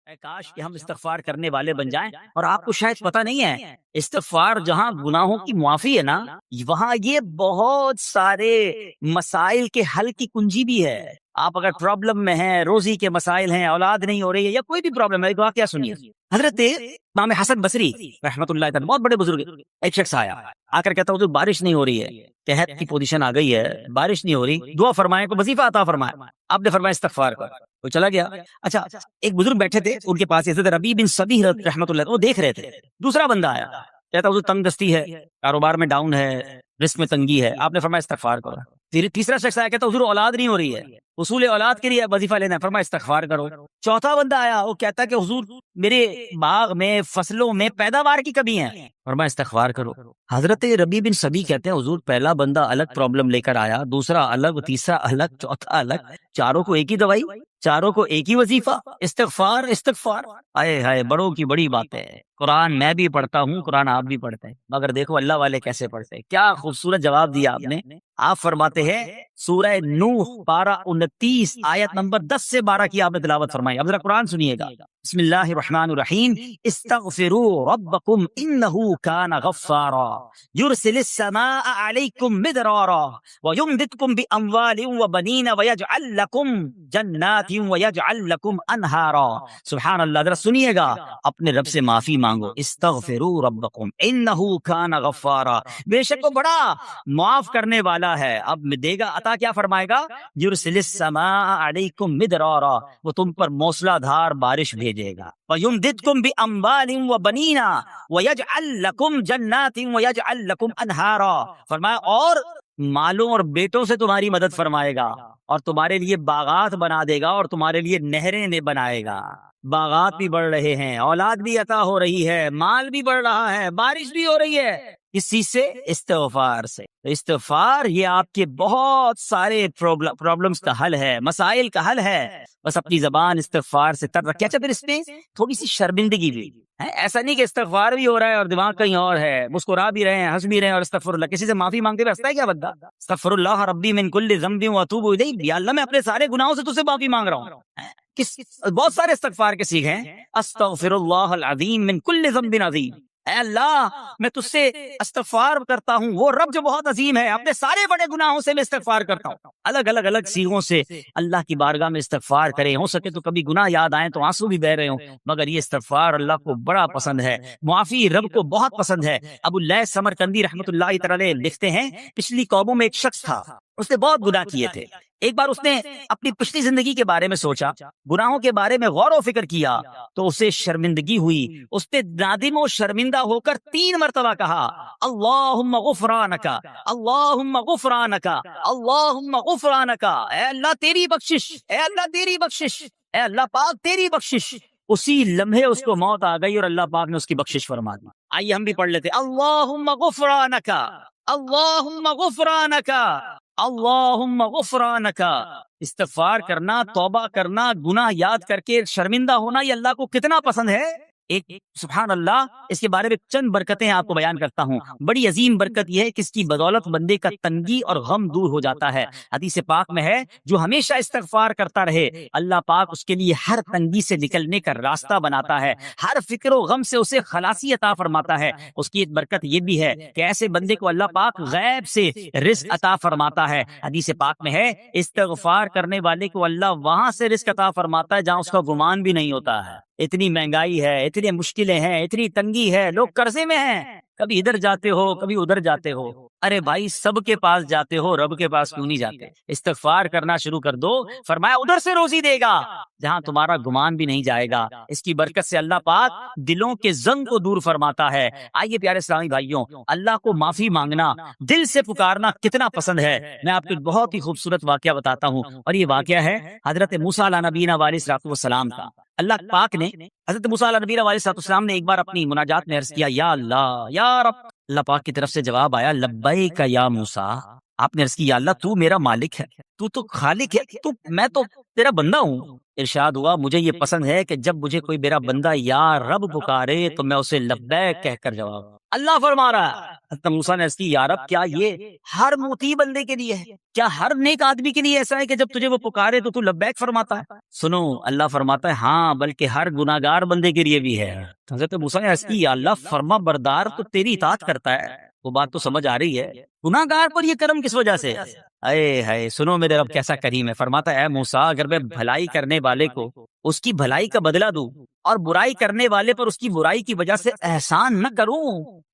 اے کاش کہ ہم استغفار کرنے والے بن جائیں. اور آپ کو شاید پتہ نہیں ہے، استغفار جہاں گناہوں کی معافی ہے نا، وہاں یہ بہت سارے مسائل کے حل کی کنجی بھی ہے. آپ اگر پرابلم میں ہیں، روزی کے مسائل ہیں، اولاد نہیں ہو رہی ہے، یا کوئی بھی پرابلم ہے، ایک واقعہ سنیے. حضرت امام حسن بصری رحمۃ اللہ تعالی، بہت بڑے بزرگ، ایک شخص آیا آ کر کہتا حضور بارش نہیں ہو رہی ہے، قحط کی پوزیشن آ گئی ہے، بارش نہیں ہو رہی، دعا فرمائیں، کو وظیفہ عطا فرمائے. آپ نے فرمایا استغفار کر. وہ چلا گیا. اچھا، ایک بزرگ بیٹھے تھے ان کے پاس، حضرت ربیع بن صبیح رحمۃ اللہ، وہ دیکھ رہے تھے. دوسرا بندہ آیا، کہتا حضور تنگ دستی ہے، کاروبار میں ڈاؤن ہے، رزق میں تنگی ہے. آپ نے فرمایا استغفار کرو. پھر تیسرا شخص آیا، کہتا حضور اولاد نہیں ہو رہی ہے، حصول اولاد کے لیے وظیفہ لینا ہے. فرمایا استغفار کرو. چوتھا بندہ آیا، وہ کہتا کہ حضور میرے باغ میں، فصلوں میں پیداوار کی کمی ہے. فرمایا استغفار کرو. حضرت ربیع بن صبیح کہتے ہیں حضور پہلا بندہ الگ پرابلم لے کر آیا، دوسرا الگ، تیسرا الگ، چوتھا الگ، چاروں کو ایک ہی دوائی، چاروں کو ایک ہی وظیفہ، استغفار استغفار. آئے ہائے، بڑوں کی بڑی بات ہے. قرآن میں بھی پڑھتا ہوں، قرآن آپ بھی پڑھتے ہیں، مگر دیکھو اللہ والے کیسے پڑھتے ہیں. کیا خوبصورت جواب دیا آپ نے. آپ فرماتے ہیں سورہ نوح پارہ 29 آیت نمبر 10 سے 12 کی آپ نے تلاوت فرمائی. اب ذرا قرآن سنیے گا. بسم اللہ الرحمن الرحیم. استغفروا ربکم انہ کان غفارا یرسل السماء علیکم مدرارا ویمددکم باموال وبنین ویجعل لکم جنات ویجعل لکم انہارا. سبحان اللہ. ذرا سنیے گا، اپنے رب سے معافی مانگو. استغفروا ربکم انہ کان غفارا، بے شک وہ بڑا معاف کرنے والا ہے. اب دے گا عطا، کیا فرمائے گا؟ یرسل السماء علیکم مدرارا، وہ تم پر موسلا دھار بارش بھیجے گا. ویمددکم باموال وبنین ویجعل لکم جنات ویجعل لکم انہارا. فرمایا اور مالوں اور بیٹوں سے تمہاری مدد فرمائے گا، اور تمہارے لیے باغات بنا دے گا، اور تمہارے لیے نہریں بنائے گا. باغات بھی بڑھ رہے ہیں، اولاد بھی عطا ہو رہی ہے، مال بھی بڑھ رہا ہے، بارش بھی ہو رہی ہے. کس چیز سے؟ استغفار سے. استغفار یہ آپ کے بہت سارے پرابلمز کا حل ہے، مسائل کا حل ہے. بس اپنی زبان استغفار سے تر رکھے. اچھا، پھر اس میں تھوڑی سی شرمندگی بھی ہے. ایسا نہیں کہ استغفار بھی ہو رہا ہے اور دماغ کہیں اور ہے، مسکرا بھی رہے ہیں، ہنس بھی رہے ہیں، اور استغفر اللہ، کسی سے معافی مانگتے ہوئے ہنستا ہے کیا بندہ؟ استغفر اللہ ربی من کل ذنب واتوب الیہ. یا اللہ میں اپنے سارے گناہوں سے تجھ سے معافی مانگ رہا ہوں. بہت سارے استغفار کے سیکھے ہیں. استغفر اللہ العظیم من کل ذنب عظیم. اے اللہ میں تجھ سے استغفار کرتا ہوں، وہ رب جو بہت عظیم ہے، اپنے سارے بڑے گناہوں سے میں استغفار کرتا ہوں. الگ الگ الگ سیغوں سے اللہ کی بارگاہ میں استغفار کریں. ہو سکے تو کبھی گناہ یاد آئیں تو آنسو بھی بہ رہے ہوں، مگر یہ استغفار اللہ کو بڑا پسند ہے، معافی رب کو بہت پسند ہے. ابو اللیث سمرقندی رحمۃ اللہ تعالی لکھتے ہیں پچھلی قوموں میں ایک شخص تھا، اس نے بہت گناہ کیے تھے. ایک بار اس نے اپنی پچھلی زندگی کے بارے میں سوچا، گناہوں کے بارے میں غور و فکر کیا، تو اسے شرمندگی ہوئی. اس نے نادم و شرمندہ ہو کر 3 مرتبہ کہا اللہم غفرانک، اللہم غفرانک، اللہم غفرانک. اے اللہ تیری بخشش، اے اللہ تیری بخشش، اے اللہ پاک تیری بخشش. اسی لمحے اس کو موت آ گئی اور اللہ پاک نے اس کی بخشش فرما دی. آئیے ہم بھی پڑھ لیتے اللہم غفرانک، اللہم غفرانک، اللہم غفرانک. استغفار کرنا، توبہ کرنا، گناہ یاد کر کے شرمندہ ہونا، یہ اللہ کو کتنا پسند ہے. ایک سبحان اللہ، اس کے بارے میں چند برکتیں آپ کو بیان کرتا ہوں. بڑی عظیم برکت یہ ہے کہ اس کی بدولت بندے کا تنگی اور غم دور ہو جاتا ہے. حدیث پاک میں ہے جو ہمیشہ استغفار کرتا رہے اللہ پاک اس کے لیے ہر تنگی سے نکلنے کا راستہ بناتا ہے، ہر فکر و غم سے اسے خلاصی عطا فرماتا ہے. اس کی ایک برکت یہ بھی ہے کہ ایسے بندے کو اللہ پاک غیب سے رزق عطا فرماتا ہے. حدیث پاک میں ہے استغفار کرنے والے کو اللہ وہاں سے رزق عطا فرماتا ہے جہاں اس کا گمان بھی نہیں ہوتا ہے. اتنی مہنگائی ہے، اتنی مشکلیں ہیں، اتنی تنگی ہے، لوگ قرضے میں ہیں، کبھی ادھر جاتے ہو کبھی ادھر جاتے ہو. ارے بھائی سب کے پاس جاتے ہو، رب کے پاس کیوں نہیں جاتے؟ استغفار کرنا شروع کر دو، فرمایا ادھر سے روزی دے گا جہاں تمہارا گمان بھی نہیں جائے گا. اس کی برکت سے اللہ پاک دلوں کے زنگ کو دور فرماتا ہے. آئیے پیارے اسلامی بھائیوں، اللہ کو معافی مانگنا، دل سے پکارنا کتنا پسند ہے. میں آپ کو ایک بہت ہی خوبصورت واقعہ بتاتا ہوں، اور یہ واقعہ ہے حضرت موسیٰ علیہ نبینا علیہ السلام کا. اللہ پاک نے حضرت موسیٰ علیہ نبینا علیہ السلام نے ایک بار اپنی مناجات میں عرض کیا یا اللہ یا رب. اللہ پاک کی طرف سے جواب آیا لبیک یا موسیٰ. آپ نے عرض کی یا اللہ تو میرا مالک ہے، تو تو خالق ہے، میں تو تیرا بندہ ہوں. ارشاد ہوا مجھے یہ پسند ہے کہ جب مجھے کوئی میرا بندہ یا رب پکارے تو میں اسے لبیک کہہ کر جواب. اللہ فرما رہا ہے حضرت موسیٰ نے عرض کی یا رب کیا یہ ہر موتی بندے کے لیے ہے؟ کیا ہر نیک آدمی کے لیے ایسا ہے کہ جب تجھے وہ پکارے تو لبیک فرماتا ہے؟ سنو اللہ فرماتا ہے ہاں بلکہ ہر گناہگار بندے کے لیے بھی ہے۔ حضرت موسیٰ نے عرض کی یا اللہ فرما بردار تو تیری اطاعت کرتا ہے، وہ بات تو سمجھ آ رہی ہے، گناہگار پر یہ کرم کس وجہ سے؟ اے ہے سنو میرے رب کیسا کریم ہے، فرماتا ہے اے موسیٰ اگر میں بھلائی کرنے والے کو اس کی بھلائی کا بدلہ دوں اور برائی کرنے والے پر اس کی برائی کی وجہ سے احسان نہ کروں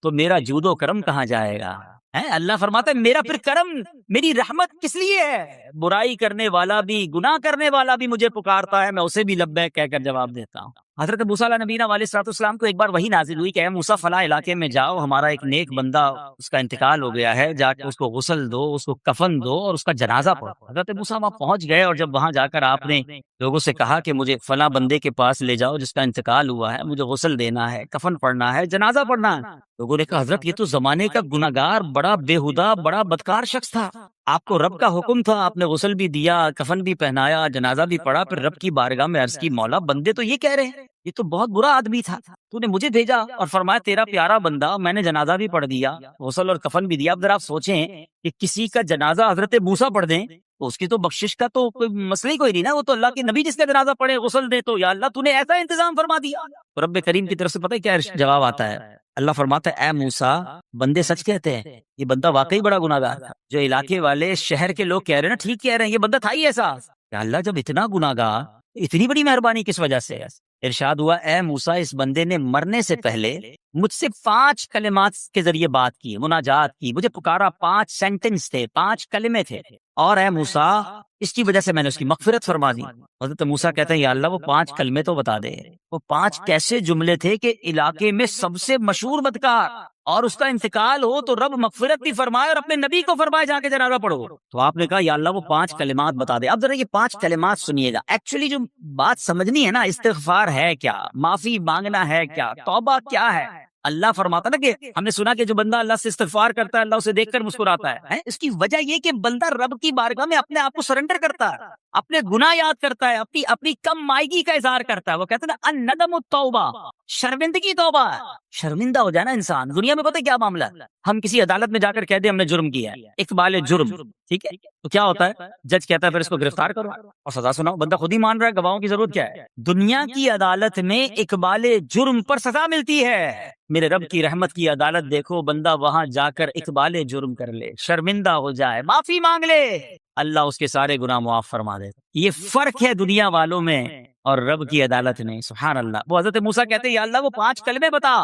تو میرا جود و کرم کہاں جائے گا؟ اللہ فرماتا ہے میرا پھر کرم میری رحمت کس لیے ہے؟ برائی کرنے والا بھی گناہ کرنے والا بھی مجھے پکارتا ہے، میں اسے بھی لبیک کہہ کر جواب دیتا ہوں۔ حضرت موسیٰ علیہ نبینا علیہ الصلوۃ والسلام کو ایک بار وحی نازل ہوئی کہ اے موسیٰ فلاں علاقے میں جاؤ، ہمارا ایک نیک بندہ اس کا انتقال ہو گیا ہے، جا کے اس کو غسل دو، اس کو کفن دو اور اس کا جنازہ پڑھو۔ حضرت موسیٰ وہاں پہنچ گئے اور جب وہاں جا کر آپ نے لوگوں سے کہا کہ مجھے فلاں بندے کے پاس لے جاؤ جس کا انتقال ہوا ہے، مجھے غسل دینا ہے، کفن پڑھنا ہے، جنازہ پڑھنا ہے، لوگوں نے کہا حضرت یہ تو زمانے کا گناہگار بڑا بےہودہ بڑا بدکار شخص تھا، آپ کو رب کا حکم تھا، آپ نے غسل بھی دیا، کفن بھی پہنایا، جنازہ بھی پڑھا، پھر رب کی بارگاہ میں عرض کی مولا بندے تو یہ کہہ رہے ہیں یہ تو بہت برا آدمی تھا، تو نے مجھے بھیجا اور فرمایا تیرا پیارا بندہ، میں نے جنازہ بھی پڑھ دیا، غسل اور کفن بھی دیا۔ اب ذرا آپ سوچیں کہ کسی کا جنازہ حضرت موسیٰ پڑھ دیں تو اس کی تو بخشش کا تو کوئی مسئلہ ہی کوئی نہیں نا، وہ تو اللہ کے نبی جس کا جنازہ پڑھے غسل دے تو یا اللہ تو نے ایسا انتظام فرما دیا۔ تو رب کریم کی طرف سے پتہ ہے کیا جواب آتا ہے؟ اللہ فرماتا ہے اے موسیٰ بندے سچ کہتے ہیں، یہ بندہ واقعی بڑا گناہگار تھا، جو علاقے والے شہر کے لوگ کہہ رہے ہیں نا ٹھیک کہہ رہے ہیں، یہ بندہ تھا ہی ایسا۔ کہ اللہ جب اتنا گناہگار اتنی بڑی مہربانی کس وجہ سے؟ ارشاد ہوا اے موسیٰ اس بندے نے مرنے سے پہلے مجھ سے 5 کلمات کے ذریعے بات کی، مناجات کی، مجھے پکارا، 5 سینٹنس تھے، 5 کلمے تھے، اور اے موسیٰ اس کی وجہ سے میں نے اس کی مغفرت فرما دی۔ حضرت موسیٰ کہتے ہیں یا اللہ وہ 5 کلمے تو بتا دے، وہ 5 کیسے جملے تھے کہ علاقے میں سب سے مشہور بدکار اور اس کا انتقال ہو تو رب مغفرت بھی فرمائے اور اپنے نبی کو فرمائے جا کے جنازہ پڑھو۔ تو آپ نے کہا یا اللہ وہ 5 کلمات بتا دے۔ اب ذرا یہ 5 کلمات سنیے گا، ایکچولی جو بات سمجھنی ہے نا، استغفار ہے کیا، معافی مانگنا ہے کیا، توبہ کیا ہے؟ اللہ فرماتا نا کہ ہم نے سنا کہ جو بندہ اللہ سے استغفار کرتا ہے اللہ اسے دیکھ کر مسکراتا ہے، اس کی وجہ یہ کہ بندہ رب کی بارگاہ میں اپنے آپ کو سرنڈر کرتا ہے، اپنے گناہ یاد کرتا ہے، اپنی کم مائگی کا اظہار کرتا ہے۔ وہ کہتے ہیں نا الندم التوبہ، شرمندگی توبہ ہے۔ شرمندہ ہو جائے نا انسان، دنیا میں پتہ کیا معاملہ ہے، ہم کسی عدالت میں جا کر کہہ دیں ہم نے جرم کیا ہے، اقبال جرم، ٹھیک ہے، تو کیا ہوتا ہے، جج کہتا ہے پھر اس کو گرفتار کرو اور سزا سناؤ، بندہ خود ہی مان رہا ہے، گواہوں کی ضرورت کیا ہے؟ دنیا کی عدالت میں اقبال جرم پر سزا ملتی ہے، میرے رب کی رحمت کی عدالت دیکھو، بندہ وہاں جا کر اقبال جرم کر لے، شرمندہ ہو جائے، معافی مانگ لے، اللہ اس کے سارے گناہ معاف فرما دے۔ یہ فرق ہے دنیا والوں میں اور رب کی عدالت میں، سبحان اللہ۔ وہ حضرت موسیٰ کہتے ہیں یا اللہ وہ 5 کلمے بتا،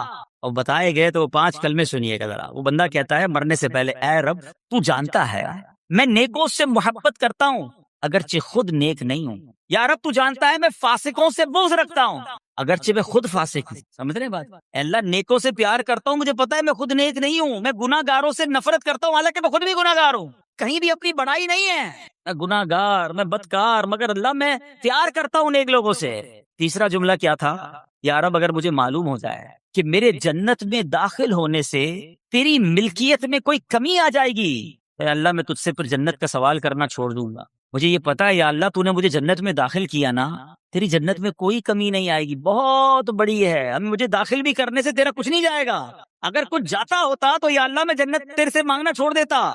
اور بتائے گئے تو وہ 5 کلمے سنیے گا ذرا۔ وہ بندہ کہتا ہے مرنے سے پہلے اے رب تو جانتا ہے میں نیکوں سے محبت کرتا ہوں اگرچہ خود نیک نہیں ہوں، یا رب تو جانتا ہے میں فاسقوں سے بغض رکھتا ہوں اگرچہ میں خود فاسق ہوں۔ سمجھ رہے بات؟ اے اللہ نیکوں سے پیار کرتا ہوں، مجھے پتا ہے میں خود نیک نہیں ہوں، میں گناہ گاروں سے نفرت کرتا ہوں حالانکہ میں خود بھی گناہ گار ہوں، کہیں بھی اپنی بڑائی نہیں ہے، میں گناہ گار، میں بدکار، مگر اللہ میں پیار کرتا ہوں نیک لوگوں سے۔ تیسرا جملہ کیا تھا؟ یا رب اگر مجھے معلوم ہو جائے کہ میرے جنت میں داخل ہونے سے تیری ملکیت میں کوئی کمی آ جائے گی، اے اللہ میں تجھ سے پھر جنت کا سوال کرنا چھوڑ دوں گا۔ مجھے یہ پتا ہے یا اللہ تو نے مجھے جنت میں داخل کیا نا، تیری جنت میں کوئی کمی نہیں آئے گی، بہت بڑی ہے، مجھے داخل بھی کرنے سے تیرا کچھ نہیں جائے گا، اگر کچھ جاتا ہوتا تو یا اللہ میں جنت تیرے سے مانگنا چھوڑ دیتا۔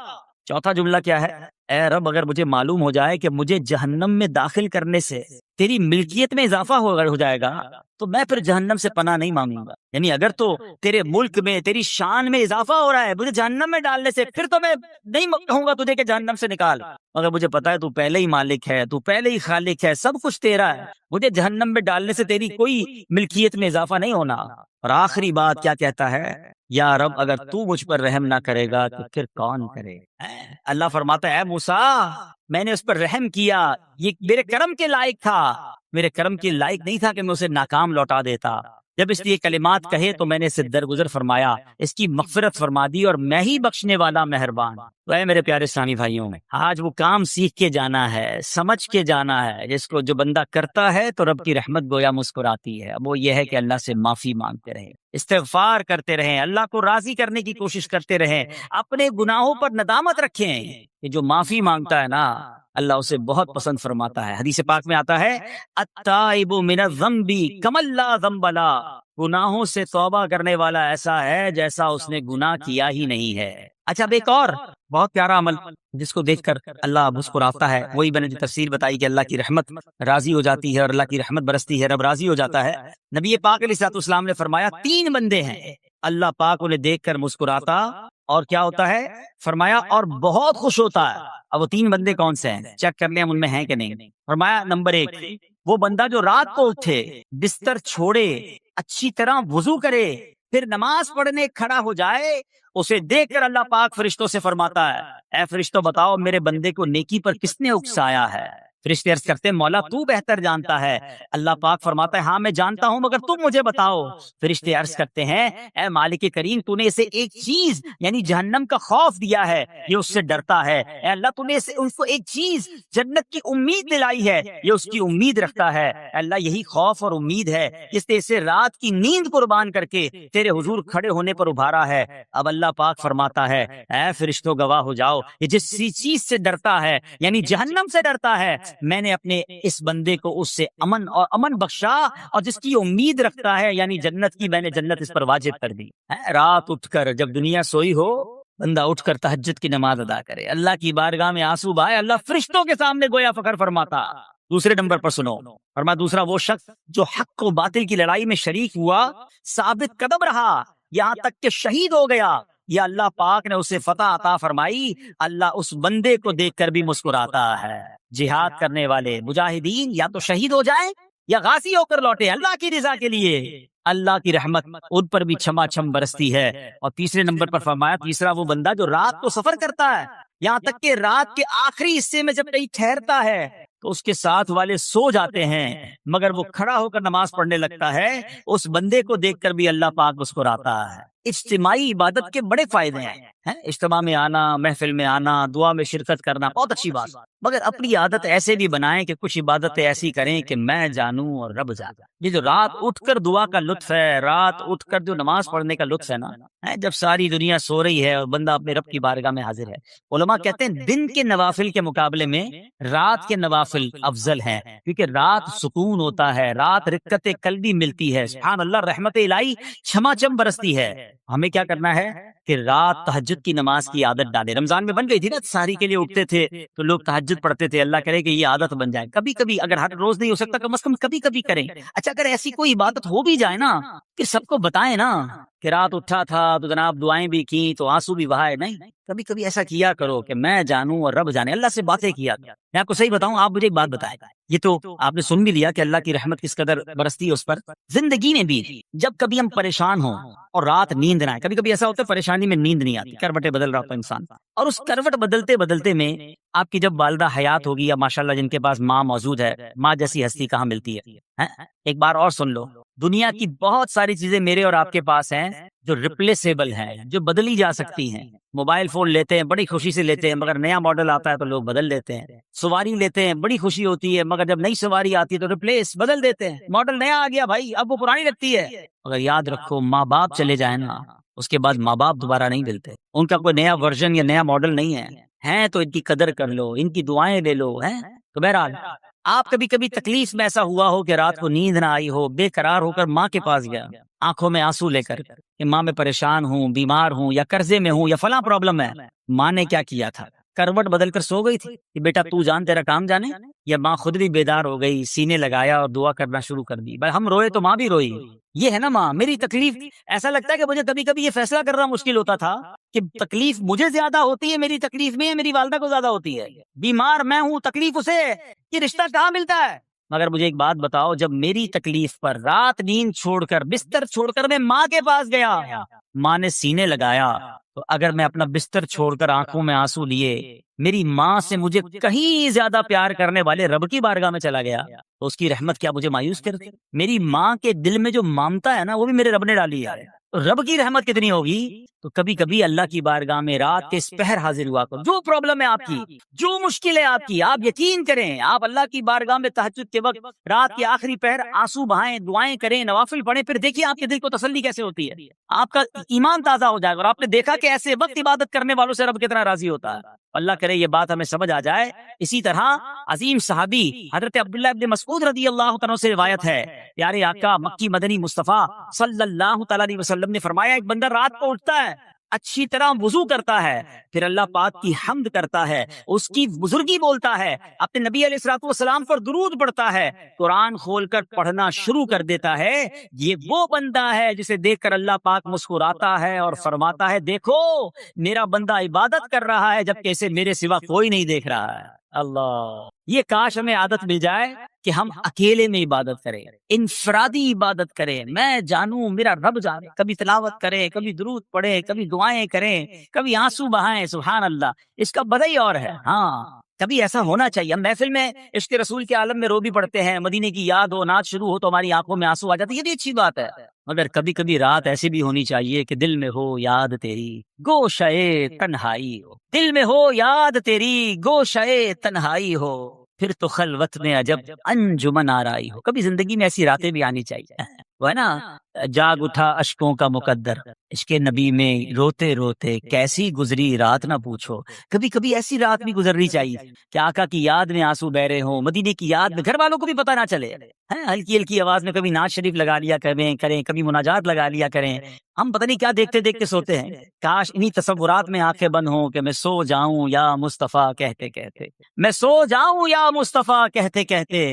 چوتھا جملہ کیا ہے؟ اے رب اگر مجھے معلوم ہو جائے کہ مجھے جہنم میں داخل کرنے سے تیری ملکیت میں اضافہ ہو جائے گا تو میں پھر جہنم سے پناہ نہیں مانگوں گا، یعنی اگر تو تیرے ملک میں تیری شان میں اضافہ ہو رہا ہے مجھے جہنم میں ڈالنے سے، پھر تو میں نہیں کہوں گا تجھے کہ جہنم سے نکال، مگر مجھے پتا ہے تو پہلے ہی مالک ہے، تو پہلے ہی خالق ہے، سب کچھ تیرا ہے، مجھے جہنم میں ڈالنے سے تیری کوئی ملکیت میں اضافہ نہیں ہونا۔ اور آخری بات کیا کہتا ہے؟ یا رب اگر تو مجھ پر رحم نہ کرے گا تو پھر کون کرے؟ اللہ فرماتا ہے اے موسیٰ میں نے اس پر رحم کیا، یہ میرے کرم کے لائق تھا، میرے کرم کے لائق نہیں تھا کہ میں اسے ناکام لوٹا دیتا، جب اس لیے کلمات کہے تو میں نے اسے درگزر فرمایا، اس کی مغفرت فرما دی، اور میں ہی بخشنے والا مہربان۔ تو اے میرے پیارے اسلامی بھائیوں، آج وہ کام سیکھ کے جانا ہے، سمجھ کے جانا ہے، جس کو جو بندہ کرتا ہے تو رب کی رحمت گویا مسکراتی ہے۔ اب وہ یہ ہے کہ اللہ سے معافی مانگتے رہیں، استغفار کرتے رہیں، اللہ کو راضی کرنے کی کوشش کرتے رہیں، اپنے گناہوں پر ندامت رکھیں کہ جو معافی مانگتا ہے نا اللہ اسے بہت پسند فرماتا ہے۔ حدیث پاک میں آتا ہے التائب من الذنب کمن لا ذنب له، گناہوں سے توبہ کرنے والا ایسا ہے جیسا اس نے گناہ کیا ہی نہیں ہے۔ اچھا اب ایک اور بہت پیارا عمل جس کو دیکھ کر اللہ مسکراتا ہے، وہی میں نے جو تفسیر بتائی کہ اللہ کی رحمت راضی ہو جاتی ہے اور اللہ کی رحمت برستی ہے، رب راضی ہو جاتا ہے۔ نبی پاک علیہ الصلوۃ والسلام نے فرمایا 3 بندے ہیں اللہ پاک انہیں دیکھ کر مسکراتا اور کیا ہوتا ہے، فرمایا اور بہت خوش ہوتا ہے۔ اب وہ 3 بندے کون سے ہیں، چیک کر لیں ہم ان میں ہیں کہ نہیں۔ فرمایا نمبر 1 وہ بندہ جو رات کو اٹھے، بستر چھوڑے، اچھی طرح وضو کرے، پھر نماز پڑھنے کھڑا ہو جائے، اسے دیکھ کر اللہ پاک فرشتوں سے فرماتا ہے اے فرشتوں بتاؤ میرے بندے کو نیکی پر کس نے اکسایا ہے؟ فرشتے عرض کرتے ہیں مولا تو بہتر جانتا ہے۔ اللہ پاک فرماتا ہے ہاں میں جانتا ہوں مگر تم مجھے بتاؤ۔ فرشتے عرض کرتے ہیں اے مالک کریم تو نے اسے ایک چیز یعنی جہنم کا خوف دیا ہے، یہ اس سے ڈرتا ہے۔ اے اللہ تو نے ان کو ایک چیز جنت کی امید دلائی ہے، یہ اس کی امید رکھتا ہے۔ اے اللہ یہی خوف اور امید ہے جس نے اسے رات کی نیند قربان کر کے تیرے حضور کھڑے ہونے پر ابھارا ہے۔ اب اللہ پاک فرماتا ہے اے فرشتوں گواہ ہو جاؤ، یہ جس چیز سے ڈرتا ہے یعنی جہنم سے ڈرتا ہے، میں نے اپنے اس بندے کو اس سے امن بخشا، اور جس کی امید رکھتا ہے یعنی جنت کی، میں نے جنت اس پر واجب کر دی۔ رات اٹھ کر جب دنیا سوئی ہو بندہ اٹھ کر تہجد کی نماز ادا کرے، اللہ کی بارگاہ میں آنسو بہائے، اللہ فرشتوں کے سامنے گویا فخر فرماتا۔ دوسرے نمبر پر سنو، فرمایا دوسرا وہ شخص جو حق و باطل کی لڑائی میں شریک ہوا، ثابت قدم رہا یہاں تک کہ شہید ہو گیا، یا اللہ پاک نے اسے فتح عطا فرمائی، اللہ اس بندے کو دیکھ کر بھی مسکراتا ہے۔ جہاد کرنے والے مجاہدین یا تو شہید ہو جائیں یا غازی ہو کر لوٹے اللہ کی رضا کے لیے، اللہ کی رحمت ان پر بھی چھما چھم برستی ہے۔ اور تیسرے نمبر پر فرمایا تیسرا وہ بندہ جو رات کو سفر کرتا ہے، یہاں تک کہ رات کے آخری حصے میں جب کہیں ٹھہرتا ہے تو اس کے ساتھ والے سو جاتے ہیں مگر وہ کھڑا ہو کر نماز پڑھنے لگتا ہے، اس بندے کو دیکھ کر بھی اللہ پاک مسکراتا ہے۔ اجتماعی عبادت کے بڑے فائدے ہیں، اجتماع میں آنا، محفل میں آنا، دعا میں شرکت کرنا بہت اچھی بات، مگر اپنی عادت ایسے بھی بنائیں کہ کچھ عبادتیں ایسی کریں کہ میں جانوں اور رب جانے۔ یہ جو رات اٹھ کر دعا کا لطف ہے، رات اٹھ کر جو نماز پڑھنے کا لطف ہے نا، جب ساری دنیا سو رہی ہے اور بندہ اپنے رب کی بارگاہ میں حاضر ہے۔ علماء کہتے ہیں دن کے نوافل کے مقابلے میں رات کے نوافل افضل ہیں، کیونکہ رات سکون ہوتا ہے، رات رکعت قلبی ملتی ہے، سبحان اللہ، رحمت الہی چھما چھم برستی ہے۔ ہمیں کیا کرنا ہے کہ رات تہجد کی نماز کی عادت ڈالے۔ رمضان میں بن گئی تھی نا، سحری کے لیے اٹھتے تھے تو لوگ تہجد پڑھتے تھے، اللہ کرے کہ یہ عادت بن جائے۔ کبھی کبھی اگر ہر روز نہیں ہو سکتا کم از کم کبھی کبھی کریں۔ اچھا اگر ایسی کوئی عبادت ہو بھی جائے نا کہ سب کو بتائیں نا کہ رات اٹھا تھا تو جناب دعائیں بھی کی تو آنسو بھی بہائے، نہیں کبھی کبھی ایسا کیا کرو کہ میں جانوں اور رب جانے، اللہ سے باتیں کیا۔ میں آپ کو صحیح بتاؤں، آپ مجھے ایک بات بتائیں، یہ تو آپ نے سن بھی لیا کہ اللہ کی رحمت کس قدر برستی ہے اس پر۔ زندگی میں بھی جب کبھی ہم پریشان ہوں اور رات نیند نہ آئے، کبھی کبھی ایسا ہوتا ہے پریشانی میں نیند نہیں آتی، کروٹیں بدل رہا ہوتا ہے انسان، اور اس کروٹ بدلتے بدلتے میں آپ کی جب والدہ حیات ہوگی یا ماشاءاللہ جن کے پاس ماں موجود ہے، ماں جیسی ہستی کہاں ملتی ہے۔ ایک بار اور سن لو، دنیا کی بہت ساری چیزیں میرے اور آپ کے پاس ہیں جو ریپلیسیبل ہیں، جو بدلی جا سکتی ہیں۔ موبائل فون لیتے ہیں بڑی خوشی سے لیتے ہیں، مگر نیا ماڈل آتا ہے تو لوگ بدل دیتے ہیں۔ سواری لیتے ہیں بڑی خوشی ہوتی ہے، مگر جب نئی سواری آتی ہے تو ریپلیس بدل دیتے ہیں، ماڈل نیا آ گیا بھائی اب وہ پرانی لگتی ہے۔ مگر یاد رکھو ماں باپ چلے جائیں نا، اس کے بعد ماں باپ دوبارہ نہیں ملتے، ان کا کوئی نیا ورژن یا نیا ماڈل نہیں ہے تو ان کی قدر کر لو، ان کی دعائیں لے لو۔ تو بہرحال آپ کبھی کبھی تکلیف میں ایسا ہوا ہو کہ رات کو نیند نہ آئی ہو، بے قرار ہو کر ماں کے پاس گیا آنکھوں میں آنسو لے کر کہ ماں میں پریشان ہوں، بیمار ہوں، یا قرضے میں ہوں، یا فلاں پرابلم ہے۔ ماں نے کیا کیا تھا؟ کروٹ بدل کر سو گئی تھی کہ بیٹا تو جان تیرا کام جانے، یا ماں خود بھی بیدار ہو گئی، سینے لگایا اور دعا کرنا شروع کر دی۔ بھائی ہم روئے تو ماں بھی روئی، یہ ہے نا ماں۔ میری تکلیف ایسا لگتا ہے کہ مجھے کبھی کبھی یہ فیصلہ کرنا مشکل ہوتا تھا کہ تکلیف مجھے زیادہ ہوتی ہے میری تکلیف میں، میری والدہ کو زیادہ ہوتی ہے، بیمار میں ہوں تکلیف اسے، یہ رشتہ کہاں ملتا ہے؟ مگر مجھے ایک بات بتاؤ، جب میری تکلیف پر رات نیند چھوڑ کر بستر چھوڑ کر میں ماں کے پاس گیا، ماں نے سینے لگایا، تو اگر میں اپنا بستر چھوڑ کر آنکھوں میں آنسو لیے میری ماں سے مجھے کہیں زیادہ پیار کرنے والے رب کی بارگاہ میں چلا گیا تو اس کی رحمت کیا مجھے مایوس کرتی؟ میری ماں کے دل میں جو ممتا ہے نا وہ بھی میرے رب نے ڈالی ہے، تو رب کی رحمت کتنی ہوگی؟ تو کبھی کبھی اللہ کی بارگاہ میں رات کے اس پہر حاضر ہوا کرو، جو پرابلم ہے آپ کی، جو مشکل ہے آپ کی، آپ یقین کریں، آپ اللہ کی بارگاہ میں تہجد کے وقت رات کے آخری پہر آنسو بہائیں، دعائیں کریں، نوافل پڑھیں، پھر دیکھیے آپ کے دل کو تسلی کیسے ہوتی ہے، آپ کا ایمان تازہ ہو جائے گا، اور آپ نے دیکھا کہ ایسے وقت عبادت کرنے والوں سے رب کتنا راضی ہوتا ہے۔ اللہ کرے یہ بات ہمیں سمجھ آ جائے۔ اسی طرح عظیم صحابی حضرت عبداللہ ابن مسعود رضی اللہ تعالیٰ سے روایت ہے، پیارے آقا مکی مدنی مصطفیٰ صلی اللہ تعالیٰ علیہ وسلم نے فرمایا، ایک بندہ رات کو اٹھتا ہے، اچھی طرح وضو کرتا ہے، پھر اللہ پاک کی حمد کرتا ہے، اس کی بزرگی بولتا ہے، اپنے نبی علیہ الصلوۃ والسلام پر درود پڑھتا ہے، قرآن کھول کر پڑھنا شروع کر دیتا ہے، یہ وہ بندہ ہے جسے دیکھ کر اللہ پاک مسکراتا ہے اور فرماتا ہے، دیکھو میرا بندہ عبادت کر رہا ہے جبکہ اسے میرے سوا کوئی نہیں دیکھ رہا ہے۔ اللہ، یہ کاش ہمیں عادت مل جائے کہ ہم اکیلے میں عبادت کریں، انفرادی عبادت کریں، میں جانوں میرا رب جانے، کبھی تلاوت کریں، کبھی درود پڑھیں، کبھی دعائیں کریں، کبھی آنسو بہائیں، سبحان اللہ، اس کا بدہ ہی اور ہے۔ ہاں، کبھی ایسا ہونا چاہیے۔ ہم محفل میں عشق رسول کے عالم میں رو بھی پڑھتے ہیں، مدینے کی یاد ہو، نعت شروع ہو تو ہماری آنکھوں میں آنسو آ جاتے ہیں، یہ بھی اچھی بات ہے، مگر کبھی کبھی رات ایسی بھی ہونی چاہیے کہ دل میں ہو یاد تیری گوشئے تنہائی ہو، دل میں ہو یاد تیری گوشئے تنہائی ہو، پھر تو خلوت میں عجب انجمن آرائی ہو۔ کبھی زندگی میں ایسی راتیں بھی آنی چاہیے، وہ ہے نا، جاگ اٹھا اشکوں کا مقدر، عشق نبی میں روتے روتے کیسی گزری رات نہ پوچھو۔ کبھی کبھی ایسی رات بھی گزرنی چاہیے کہ آقا کی یاد میں آنسو بہ رہے ہوں، مدینے کی یاد میں، گھر والوں کو بھی پتہ نہ چلے، ہلکی ہلکی آواز میں کبھی نعت شریف لگا لیا کریں، کبھی مناجات لگا لیا کریں، ہم پتہ نہیں کیا دیکھتے دیکھتے سوتے ہیں۔ کاش انہی تصورات میں آنکھیں بند ہوں کہ میں سو جاؤں یا مصطفیٰ کہتے کہتے، میں سو جاؤں یا مصطفیٰ کہتے کہتے،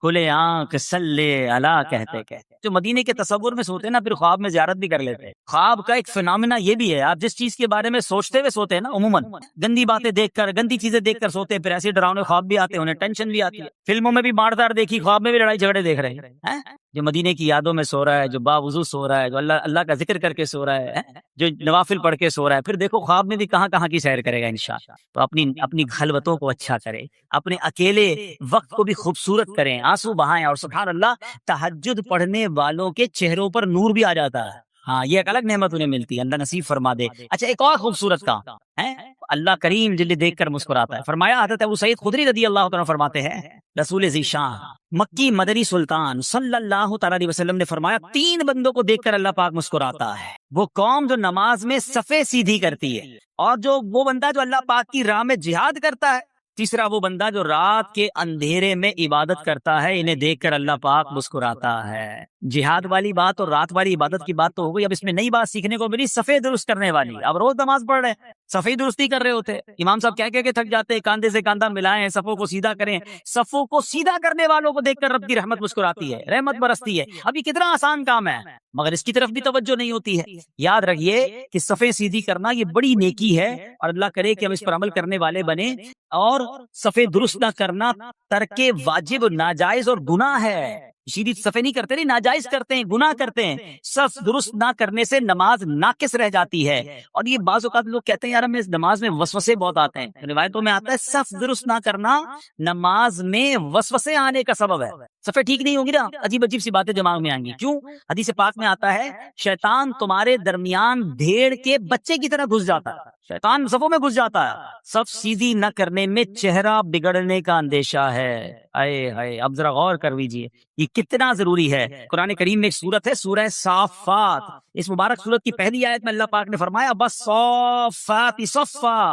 کھلے آنکھ صلی اللہ کہتے کہتے۔ جو مدینے کے تصور میں سوتے ہیں نا، پھر خواب میں زیارت بھی کر لیتے ہیں۔ خواب کا ایک فنامنا یہ بھی ہے، آپ جس چیز کے بارے میں سوچتے ہوئے سوتے ہیں نا، عموماً گندی باتیں دیکھ کر، گندی چیزیں دیکھ کر سوتے ہیں، پھر ایسے ڈراؤنے خواب بھی آتے ہیں، انہیں ٹینشن بھی آتی ہے۔ فلموں میں بھی مار دار دیکھی، خواب میں بھی لڑائی جھگڑے دیکھ رہے ہیں۔ جو مدینے کی یادوں میں سو رہا ہے، جو باوضو سو رہا ہے، جو اللہ کا ذکر کر کے سو رہا ہے، جو نوافل پڑھ کے سو رہا ہے، پھر دیکھو خواب میں بھی کہاں کہاں کی سیر کرے گا انشاءاللہ۔ تو اپنی خلوتوں کو اچھا کرے، اپنے اکیلے وقت کو بھی خوبصورت کریں، آنسو بہائیں، اور سبحان اللہ تہجد پڑھنے والوں کے چہروں پر نور بھی آ جاتا ہے۔ ہاں، یہ ایک الگ نعمت انہیں ملتی ہے، اللہ نصیب فرما دے۔ اچھا، ایک اور خوبصورت کام ہے، اللہ کریم جلے دیکھ کر مسکراتا ہے۔ فرمایا، حضرت ابو سعید خدری رضی اللہ تعالیٰ فرماتے ہیں، رسول ذیشان مکی مدنی سلطان صلی اللہ تعالیٰ علیہ وسلم نے فرمایا، 3 بندوں کو دیکھ کر اللہ پاک مسکراتا ہے، وہ قوم جو نماز میں صفیں سیدھی کرتی ہے، اور وہ بندہ جو اللہ پاک کی راہ میں جہاد کرتا ہے، تیسرا وہ بندہ جو رات کے اندھیرے میں عبادت کرتا ہے، انہیں دیکھ کر اللہ پاک مسکراتا ہے۔ جہاد والی بات اور رات والی عبادت کی بات تو ہو گئی، اب اس میں نئی بات سیکھنے کو ملی، صفیں درست کرنے والی۔ اب روز نماز پڑھ رہے ہیں، صفیں درستی کر رہے ہوتے، امام صاحب کہہ کے تھک جاتے، کاندھے سے کاندھا ملائیں، صفوں کو سیدھا کریں۔ صفوں کو سیدھا کرنے والوں کو دیکھ کر رب کی رحمت مسکراتی ہے، رحمت برستی ہے۔ اب یہ کتنا آسان کام ہے، مگر اس کی طرف بھی توجہ نہیں ہوتی ہے۔ یاد رکھیے کہ صفیں سیدھی کرنا یہ بڑی نیکی ہے، اور اللہ کرے کہ ہم اس پر عمل کرنے والے بنے۔ اور صفیں درست نہ کرنا ترک واجب، ناجائز اور گناہ ہے۔ سیدھی صفیں نہیں کرتے، نہیں، ناجائز کرتے ہیں، گناہ کرتے ہیں۔ صف درست نہ کرنے سے نماز ناقص رہ جاتی ہے، اور یہ بعض اوقات لوگ کہتے ہیں یار ہمیں نماز میں وسوسے بہت آتے ہیں۔ روایتوں میں آتا ہے صف درست نہ کرنا نماز میں وسوسے آنے کا سبب ہے۔ صفیں ٹھیک نہیں ہوگی نا، عجیب عجیب سی باتیں دماغ میں آئیں گی۔ کیوں؟ حدیث پاک میں آتا ہے، شیطان تمہارے درمیان بھیڑ کے بچے کی طرح گھس جاتا ہے، شیطان صفوں میں گھس جاتا ہے۔ صف سیدھی نہ کرنے میں چہرہ بگڑنے کا اندیشہ ہے۔ اے ہائے، اب ذرا غور کر لیجیے یہ کتنا ضروری ہے۔ قرآن کریم میں ایک سورت ہے، سورہ صافات، اس مبارک سورت کی پہلی آیت میں اللہ پاک نے فرمایا، بَالصَّافَّاتِ صَفًّا،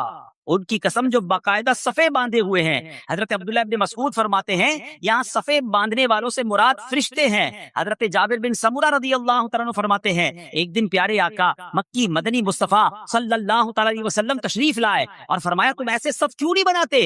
ان کی قسم جو باقاعدہ صفیں باندھے ہوئے ہیں۔ حضرت عبداللہ ابن مسعود فرماتے ہیں، یہاں صفیں باندھنے والوں سے مراد فرشتے ہیں۔ حضرت جابر بن سمورہ رضی اللہ تعالیٰ عنہ فرماتے ہیں، ایک دن پیارے آقا مکی مدنی مصطفیٰ صلی اللہ تعالیٰ علیہ وسلم تشریف لائے اور فرمایا، تم ایسے صف کیوں نہیں بناتے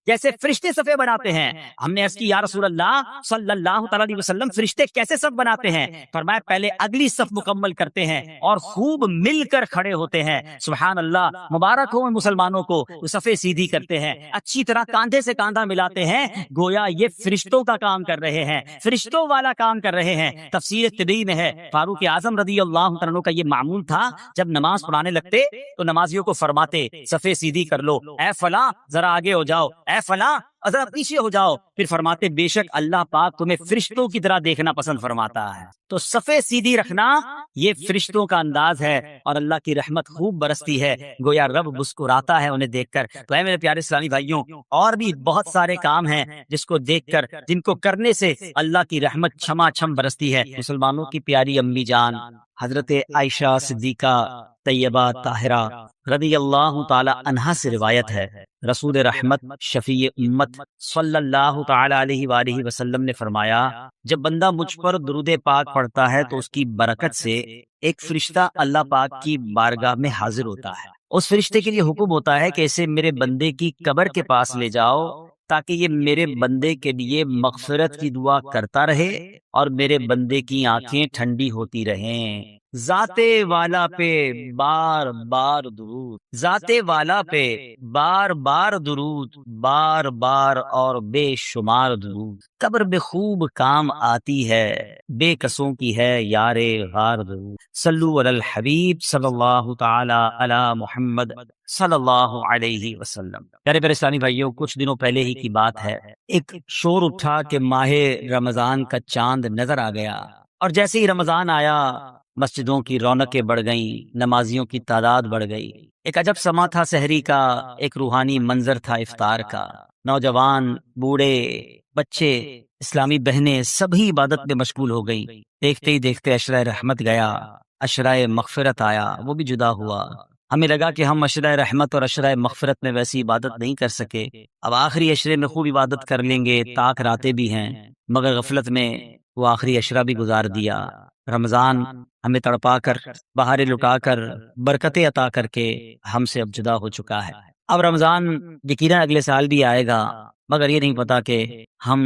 جیسے فرشتے صفیں بناتے ہیں؟ ہم نے عرض کی، یا رسول اللہ صلی اللہ تعالیٰ علیہ وسلم، فرشتے کیسے صف بناتے ہیں؟ فرمایا، پہلے اگلی صف مکمل کرتے ہیں اور خوب مل کر کھڑے ہوتے ہیں۔ سبحان اللہ، مبارک ہو ان مسلمانوں کو، صفیں سیدھی کرتے ہیں، اچھی طرح کاندھے سے کاندھا ملاتے ہیں، گویا یہ فرشتوں کا کام کر رہے ہیں، فرشتوں والا کام کر رہے ہیں۔ تفسیر طبی میں ہے، فاروق اعظم رضی اللہ عنہ کا یہ معمول تھا، جب نماز پڑھانے لگتے تو نمازیوں کو فرماتے، صفیں سیدھی کر لو، اے فلاں ذرا آگے ہو جاؤ، اے فلاں ذرا پیچھے ہو جاؤ۔ پھر فرماتے، بے شک اللہ پاک تمہیں فرشتوں کی طرح دیکھنا پسند فرماتا ہے۔ تو صفیں سیدھی رکھنا یہ فرشتوں کا انداز ہے، اور اللہ کی رحمت خوب برستی ہے، گویا رب مسکراتا ہے انہیں دیکھ کر۔ تو اے میرے پیارے اسلامی بھائیوں، اور بھی بہت سارے کام ہیں جس کو دیکھ کر، جن کو کرنے سے اللہ کی رحمت چھما چھم برستی ہے۔ مسلمانوں کی پیاری امی جان حضرت عائشہ صدیقہ طیبہ طاہرہ رضی اللہ تعالی عنہا سے روایت ہے، رسول رحمت شفیع امت صلی اللہ تعالی علیہ وآلہ وسلم نے فرمایا، جب بندہ مجھ پر درود پاک پڑھتا ہے تو اس کی برکت سے ایک فرشتہ اللہ پاک کی بارگاہ میں حاضر ہوتا ہے۔ اس فرشتے کے لیے حکم ہوتا ہے کہ اسے میرے بندے کی قبر کے پاس لے جاؤ تاکہ یہ میرے بندے کے لیے مغفرت کی دعا کرتا رہے اور میرے بندے کی آنکھیں ٹھنڈی ہوتی رہیں۔ ذات والا پہ بار بار درود، ذات والا پہ بار بار درود، بار بار اور بے شمار درود، قبر میں خوب کام آتی ہے، بے کسوں کی ہے یار غار درود۔ صلو علی الحبیب صلی اللہ تعالی علی محمد صلی اللہ علیہ وسلم۔ پیارے پیارے اسلامی بھائیوں، کچھ دنوں پہلے ہی کی بات ہے، ایک شور اٹھا کہ ماہ رمضان کا چاند نظر آ گیا، اور جیسے ہی رمضان آیا مسجدوں کی رونقیں بڑھ گئیں، نمازیوں کی تعداد بڑھ گئی، ایک عجب سما تھا سحری کا، ایک روحانی منظر تھا افطار کا، نوجوان، بوڑھے، بچے، اسلامی بہنیں سبھی عبادت میں مشغول ہو گئیں۔ دیکھتے ہی دیکھتے عشرہ رحمت گیا، عشرہ مغفرت آیا، وہ بھی جدا ہوا۔ ہمیں لگا کہ ہم عشرہ رحمت اور عشرہ مغفرت میں ویسی عبادت نہیں کر سکے، اب آخری عشرے میں خوب عبادت کر لیں گے، طاق راتیں بھی ہیں، مگر غفلت میں وہ آخری عشرہ بھی گزار دیا۔ رمضان ہمیں تڑپا کر، بہاریں لٹا کر، برکتیں عطا کر کے ہم سے اب جدا ہو چکا ہے۔ اب رمضان یقیناً اگلے سال بھی آئے گا، مگر یہ نہیں پتا کہ ہم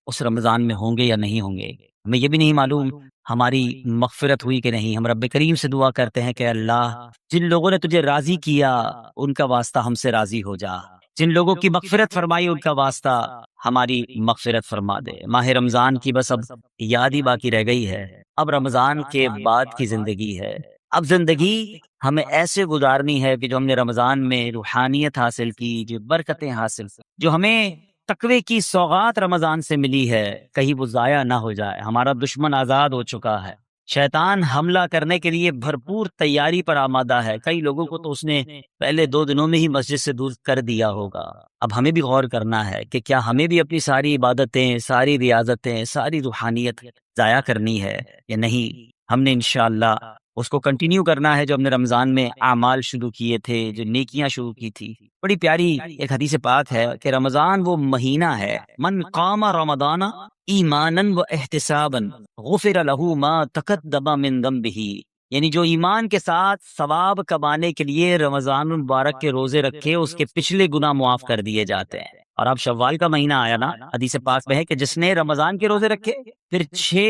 اس رمضان میں ہوں گے یا نہیں ہوں گے، ہمیں یہ بھی نہیں معلوم ہماری مغفرت ہوئی کہ نہیں۔ ہم رب کریم سے دعا کرتے ہیں کہ اللہ، جن لوگوں نے تجھے راضی کیا ان کا واسطہ ہم سے راضی ہو جا، جن لوگوں کی مغفرت فرمائی ان کا واسطہ ہماری مغفرت فرما دے۔ ماہ رمضان کی بس اب یاد ہی باقی رہ گئی ہے، اب رمضان کے بعد کی زندگی ہے۔ اب زندگی ہمیں ایسے گزارنی ہے کہ جو ہم نے رمضان میں روحانیت حاصل کی، جو برکتیں حاصل، جو ہمیں تقوی کی سوغات رمضان سے ملی ہے، کہیں وہ ضائع نہ ہو جائے۔ ہمارا دشمن آزاد ہو چکا ہے، شیطان حملہ کرنے کے لیے بھرپور تیاری پر آمادہ ہے، کئی لوگوں کو تو اس نے پہلے 2 دنوں میں ہی مسجد سے دور کر دیا ہوگا۔ اب ہمیں بھی غور کرنا ہے کہ کیا ہمیں بھی اپنی ساری عبادتیں، ساری ریاضتیں، ساری روحانیت ضائع کرنی ہے یا نہیں۔ ہم نے انشاءاللہ اس کو کنٹینیو کرنا ہے جو ہم نے رمضان میں اعمال شروع کیے تھے، جو نیکیاں شروع کی تھی۔ بڑی پیاری ایک حدیث پاک ہے کہ رمضان وہ مہینہ ہے، من قام رمضان ایمانا و احتسابا غفر له ما تقدم من ذنبه، یعنی جو ایمان کے ساتھ ثواب کمانے کے لیے رمضان المبارک کے روزے رکھے، اس کے پچھلے گناہ معاف کر دیے جاتے ہیں۔ اور اب شوال کا مہینہ آیا نا، حدیث پاک میں ہے کہ جس نے رمضان کے روزے رکھے پھر 6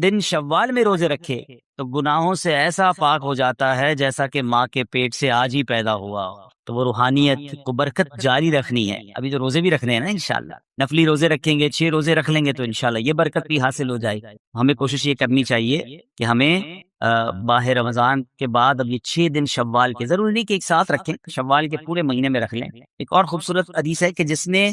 دن شوال میں روزے رکھے تو گناہوں سے ایسا پاک ہو جاتا ہے جیسا کہ ماں کے پیٹ سے آج ہی پیدا ہوا ہو۔ تو وہ روحانیت کو برکت جاری رکھنی ہے۔ ابھی جو روزے بھی رکھنے ہیں نا، انشاءاللہ نفلی روزے رکھیں گے، 6 روزے رکھ لیں گے تو انشاءاللہ یہ برکت بھی حاصل ہو جائے گی۔ ہمیں کوشش یہ کرنی چاہیے کہ ہمیں ماہ رمضان کے بعد اب یہ 6 دن شوال کے، ضروری نہیں کہ ایک ساتھ رکھیں، شوال کے پورے مہینے میں رکھ لیں۔ ایک اور خوبصورت حدیث ہے کہ جس نے